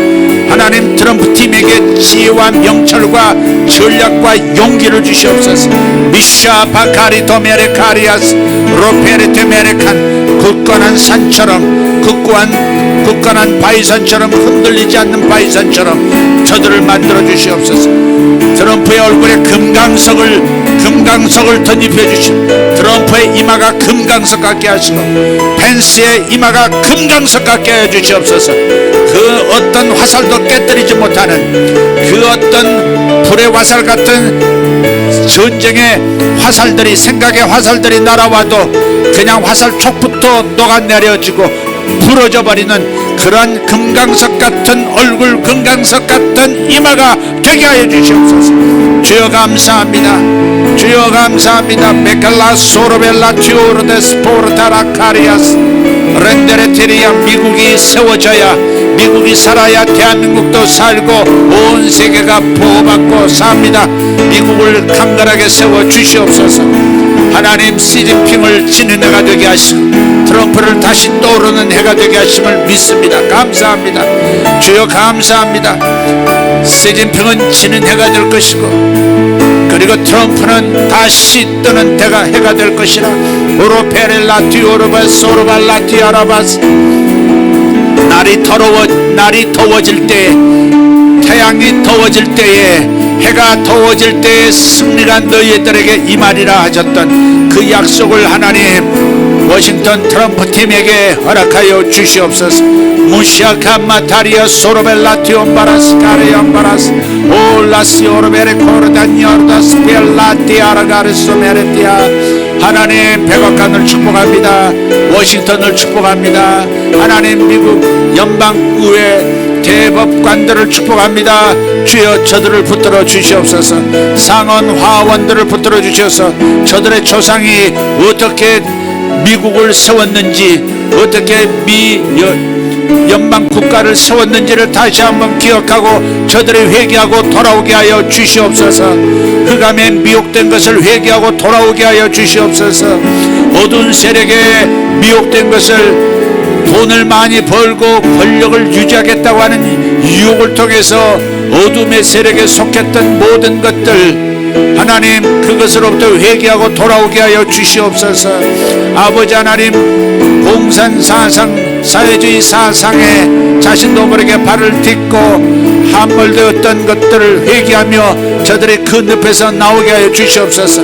하나님 트럼프 팀에게 지혜와 명철과 전략과 용기를 주시옵소서. 미샤 바카리 도메레카리아스 로페레테 메레칸 굳건한 산처럼 굳건한 바위산처럼 흔들리지 않는 바위산처럼 저들을 만들어 주시옵소서. 트럼프의 얼굴에 금강석을 덧입혀 주시고, 트럼프의 이마가 금강석 같게 하시고, 펜스의 이마가 금강석 같게 해 주시옵소서. 그 어떤 화살도 깨뜨리지 못하는, 그 어떤 불의 화살 같은 전쟁의 화살들이, 생각의 화살들이 날아와도 그냥 화살 촉부터 녹아내려지고 부러져 버리는 그러한 금강석 같은 얼굴, 금강석 같은 이마가 되게 하여 주시옵소서. 주여 감사합니다. 주여 감사합니다. 메칼라 소로벨라 튜르데스 포르타라 카리아스 렌데레테리아. 미국이 세워져야, 미국이 살아야 대한민국도 살고 온 세계가 보호받고 삽니다. 미국을 강건하게 세워 주시옵소서. 하나님 시진핑을 지는 해가 되게 하시고 트럼프를 다시 떠오르는 해가 되게 하심을 믿습니다. 감사합니다. 주여 감사합니다. 시진핑은 지는 해가 될 것이고, 그리고 트럼프는 다시 뜨는 해가 될 것이라. 오로페렐라 디오르바스 오르발라 디아라바스. 날이 더워질 때, 태양이 더워질 때에, 해가 더워질 때에 승리가 너희들에게 임하리라 하셨던 그 약속을 하나님 워싱턴 트럼프 팀에게 허락하여 주시옵소서. 무시아카마타리아 소로벨라 티온바라스 카레온바라스 올라시 오르베레 코르다니오르다스 벨라 디아라가르소 메레티아. 하나님 백악관을 축복합니다. 워싱턴을 축복합니다. 하나님 미국 연방의회 대법관들을 축복합니다. 주여 저들을 붙들어 주시옵소서. 상원 하원들을 붙들어 주셔서 저들의 조상이 어떻게 미국을 세웠는지, 어떻게 연방 국가를 세웠는지를 다시 한번 기억하고 저들이 회개하고 돌아오게 하여 주시옵소서. 흑암에 미혹된 것을 회개하고 돌아오게 하여 주시옵소서. 어두운 세력에 미혹된 것을, 돈을 많이 벌고 권력을 유지하겠다고 하는 유혹을 통해서 어둠의 세력에 속했던 모든 것들, 하나님 그것으로부터 회개하고 돌아오게 하여 주시옵소서. 아버지 하나님, 공산사상, 사회주의 사상에 자신도 모르게 발을 딛고 함몰되었던 것들을 회개하며 저들의 그 늪에서 나오게 하여 주시옵소서.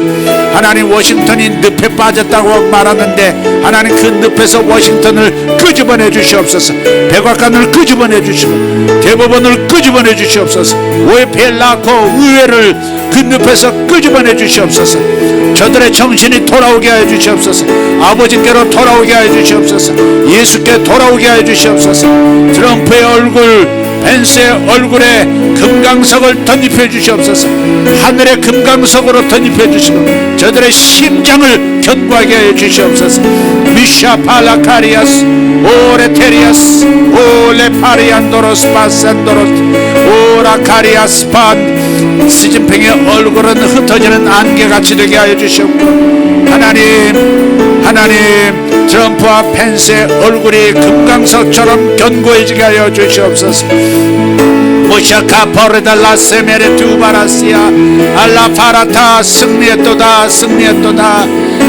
하나님 워싱턴이 늪에 빠졌다고 말하는데 하나님 그 늪에서 워싱턴을 끄집어내 주시옵소서. 백악관을 끄집어내 주시고 대법원을 끄집어내 주시옵소서. 오에펠라코 의회를 그 늪에서 끄집어내 주시옵소서. 저들의 정신이 돌아오게 하여 주시옵소서. 아버지께로 돌아오게 하여 주시옵소서. 예수께 돌아오게 하여 주시옵소서. 트럼프의 얼굴, 펜스의 얼굴에 금강석을 덧입혀 주시옵소서. 하늘의 금강석으로 덧입혀 주시고 저들의 심장을 견고하게 하여 주시옵소서. 미샤 팔라카리아스 오레테리아스 올레파리안도로스 파산도로스 오라카리아스 판. 시진핑의 얼굴은 흩어지는 안개같이 되게 하여 주시옵고, 하나님 트럼프와 펜스의 얼굴이 금강석처럼 견고해지게 하여 주시옵소서. 모샤카 포르달라 세메레 두바라시아 알라파라타. 승리했도다 승리했도다.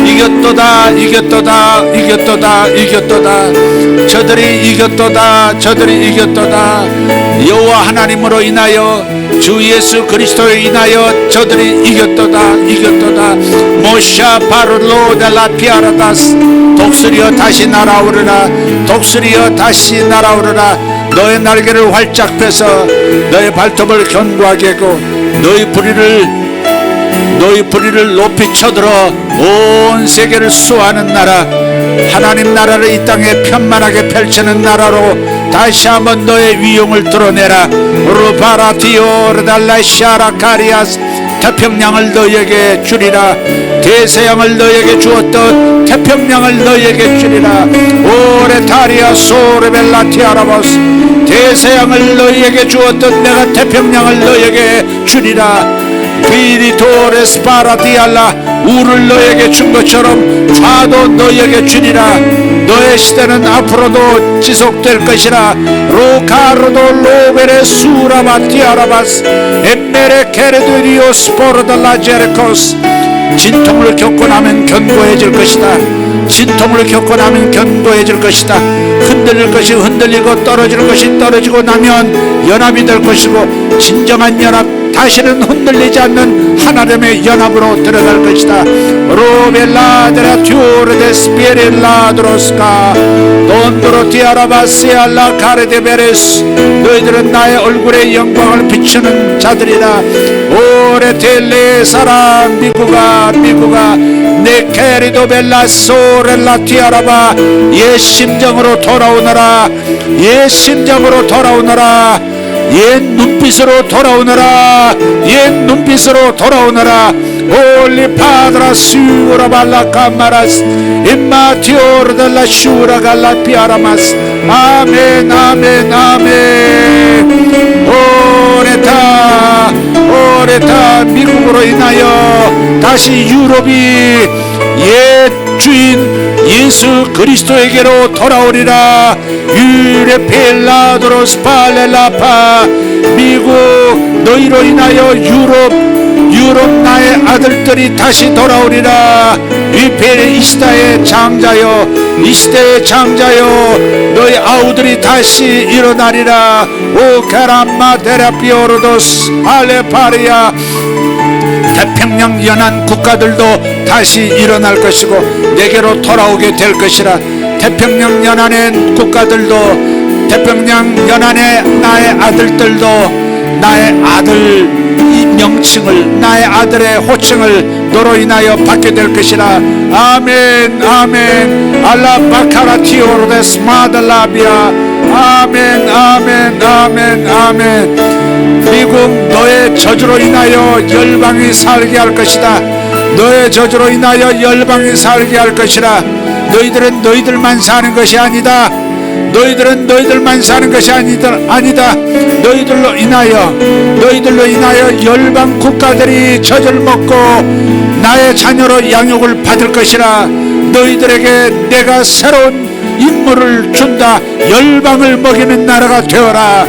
이겼도다 이겼도다 이겼도다 이겼도다. 저들이 이겼도다 저들이 이겼도다. 여호와 하나님으로 인하여, 주 예수 그리스도로 인하여 저들이 이겼도다 이겼도다. 모샤 바르로 달라 피아라다스. 독수리여 다시 날아오르라. 독수리여 다시 날아오르라. 너의 날개를 활짝 펴서 너의 발톱을 견고하게 하고 너의 부리를 높이 쳐들어 온 세계를 수호하는 나라, 하나님 나라를 이 땅에 편만하게 펼치는 나라로 다시 한번 너의 위용을 드러내라. 루파라티오르달라샤라카리아스, 태평양을 너에게 주리라. 대서양을 너에게 주었던 태평양을 너에게 주리라. 오레타리아 소레벨라티아라보스, 대서양을 너에게 주었던 내가 태평양을 너에게 주리라. 비리토레스파라디알라, 우를 너에게 준 것처럼 좌도 너에게 주리라. 너의 시대는 앞으로도 지속될 것이라. 로카르도 로베레 수라바티아라바스 엠메레 케레드리오 스포르달라제르코스. 진통을 겪고 나면 견고해질 것이다. 진통을 겪고 나면 견고해질 것이다. 흔들릴 것이 흔들리고 떨어질 것이 떨어지고 나면 연합이 될 것이고, 진정한 연합, 다시는 흔들리지 않는 하나님의 연합으로 들어갈 것이다. 로벨라데라 튜르데 스피렐라드로스카 돈도로 디아라바시알라 카레데베레스. 너희들은 나의 얼굴에 영광을 비추는 자들이라. 오레텔레 사람 미구가 네케리도 벨라 소렐라 티아라바. 옛 심정으로 돌아오너라. 옛 심정으로 돌아오너라. 옛 눈빛으로 돌아오너라. 옛 눈빛으로 돌아오너라. 올리 파드라 슈라 발라카 마라스 임마티오르달라 슈라 갈라 피아라마스. 아멘 아멘 아멘. 오레타 미국으로 인하여 다시 유럽이 옛 주인 예수 그리스도에게로 돌아오리라. 유레펠라도로스 팔렐라파. 미국 너희로 인하여 유럽 나의 아들들이 다시 돌아오리라. 이 시대의 장자여, 이 시대의 장자여, 너희 아우들이 다시 일어나리라. 오 카람마 데라피오르도스 알레파리아. 태평양 연안 국가들도 다시 일어날 것이고 내게로 돌아오게 될 것이라. 태평양 연안의 국가들도, 태평양 연안의 나의 아들들도 나의 아들 명칭을, 나의 아들의 호칭을 너로 인하여 받게 될 것이라. 아멘 아멘. 알라바카라티오르데스 마달라비아. 아멘 아멘 아멘 아멘. 미국 너의 저주로 인하여 열방이 살게 할 것이다. 너의 저주로 인하여 열방이 살게 할 것이라. 너희들은 너희들만 사는 것이 아니다. 너희들은 너희들만 사는 것이 아니다. 너희들로 인하여 열방 국가들이 젖을 먹고 나의 자녀로 양육을 받을 것이라. 너희들에게 내가 새로운 임무를 준다. 열방을 먹이는 나라가 되어라.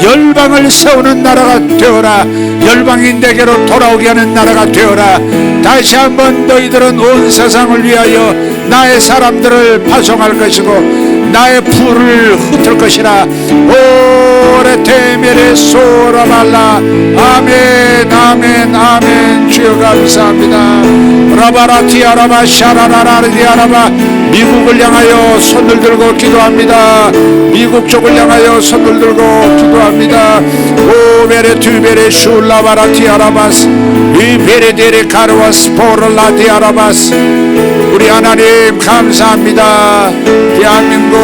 열방을 세우는 나라가 되어라. 열방이 내게로 돌아오게 하는 나라가 되어라. 다시 한번 너희들은 온 세상을 위하여 나의 사람들을 파송할 것이고 나의 불을 흩을 것이라. 오레테메레 소라발라. 아멘 아멘 아멘. 주여 감사합니다. 라바라티아라바 샤라라라리아라바. 미국을 향하여 손을 들고 기도합니다. 미국 쪽을 향하여 손을 들고 기도합니다. 오베레 투베레 슐라바라티아라바스 위베레데레 카르와스 포르라티아라바스. 우리 하나님 감사합니다. 대한민국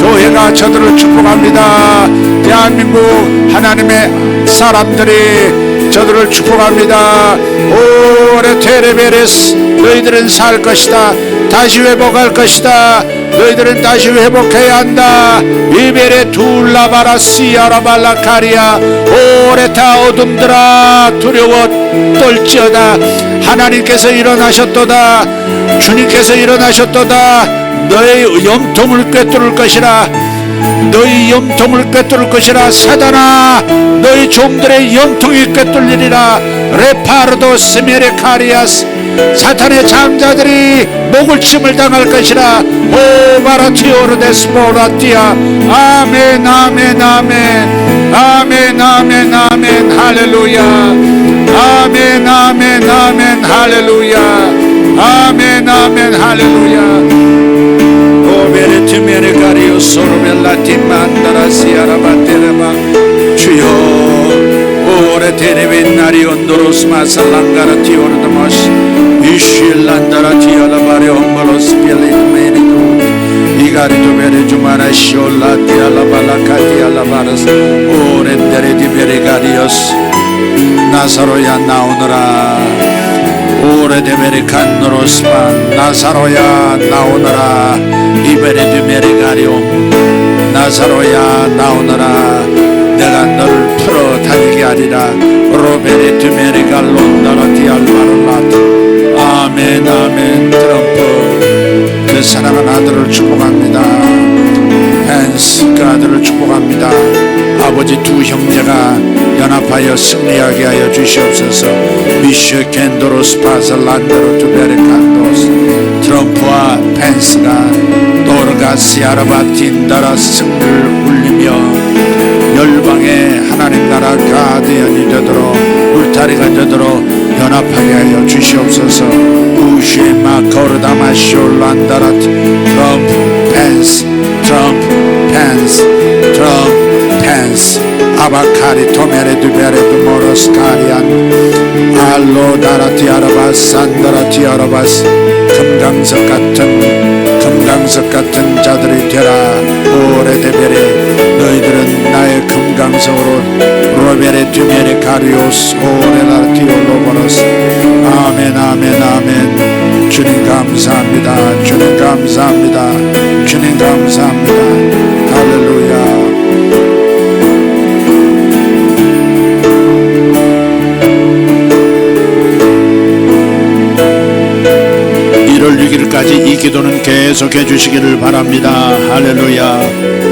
교회가 저들을 축복합니다. 대한민국 하나님의 사람들이 저들을 축복합니다. 오레 테레베레스. 너희들은 살 것이다. 다시 회복할 것이다. 너희들은 다시 회복해야 한다. 이베레 둘라바라 시아라발라카리아. 오레타 어둠들아 두려워 떨지어다. 하나님께서 일어나셨도다. 주님께서 일어나셨도다. 너의 염통을 꿰뚫을 것이라. 너희 염통을 꿰뚫을 것이라. 사단아, 너희 종들의 염통이 꿰뚫리리라. 레파르도 스메레카리아스. 사탄의 장자들이 목을 침을 당할 것이라. 오바라티오르데스포라티아. 아멘 아멘 아멘 아멘 아멘 아멘 할렐루야. 아멘 아멘 아멘 할렐루야. 아멘 아멘 할렐루야. 오베레 오베르티메레 가리오 소르벨라티 만다라시아라바테레바 주여 오레 테레벤나리 온도로스 마살랑가라 티오르다마시 이실란다라 티알라바레 옴바로스 빌리메리도 이가리도 베레 주마라 시올라 티알라발라카티 알라바라스 오렌데레 디베레 가리오스 나사로야 나오너라 오레데메리 칸노로스만 나사로야 나오너라 이베레드메리 가리옴 나사로야 나오너라 내가 너를 풀어 다니게 하리라 로베레드메리 갈론다라 디알바르라트 아멘 아멘. 트럼프 그 사랑하는 아들을 축복합니다. 펜스 그 아들을 축복합니다. 아버지 두 형제가 연합하여 승리하게 하여 주시옵소서. 미슈 켄도로스 파살란드로 두베르칸도스 트럼프와 펜스가 도르가시아라바틴다라 승리를 울리며 열방의 하나님 나라 가드연이 되도록 울타리가 되도록 연합하게 하여 주시옵소서. 우시마 코르다마쇼란다라 트럼프 펜스 트럼프 펜스 트럼프 펜스 아바카리 토메레 두베레 두모로스 카리안 알로다라티 아라바스 산다라티 아라바스 금강석 같은 자들이 되라. 오레데베레 너희들은 나의 금강석으로 로베레 두메레 카리오스 오레라티 올로보로스 아멘 아멘 아멘. 주님 감사합니다. 주님 감사합니다. 주님 감사합니다. 할렐루야. 1월 6일까지 이 기도는 계속해 주시기를 바랍니다. 할렐루야.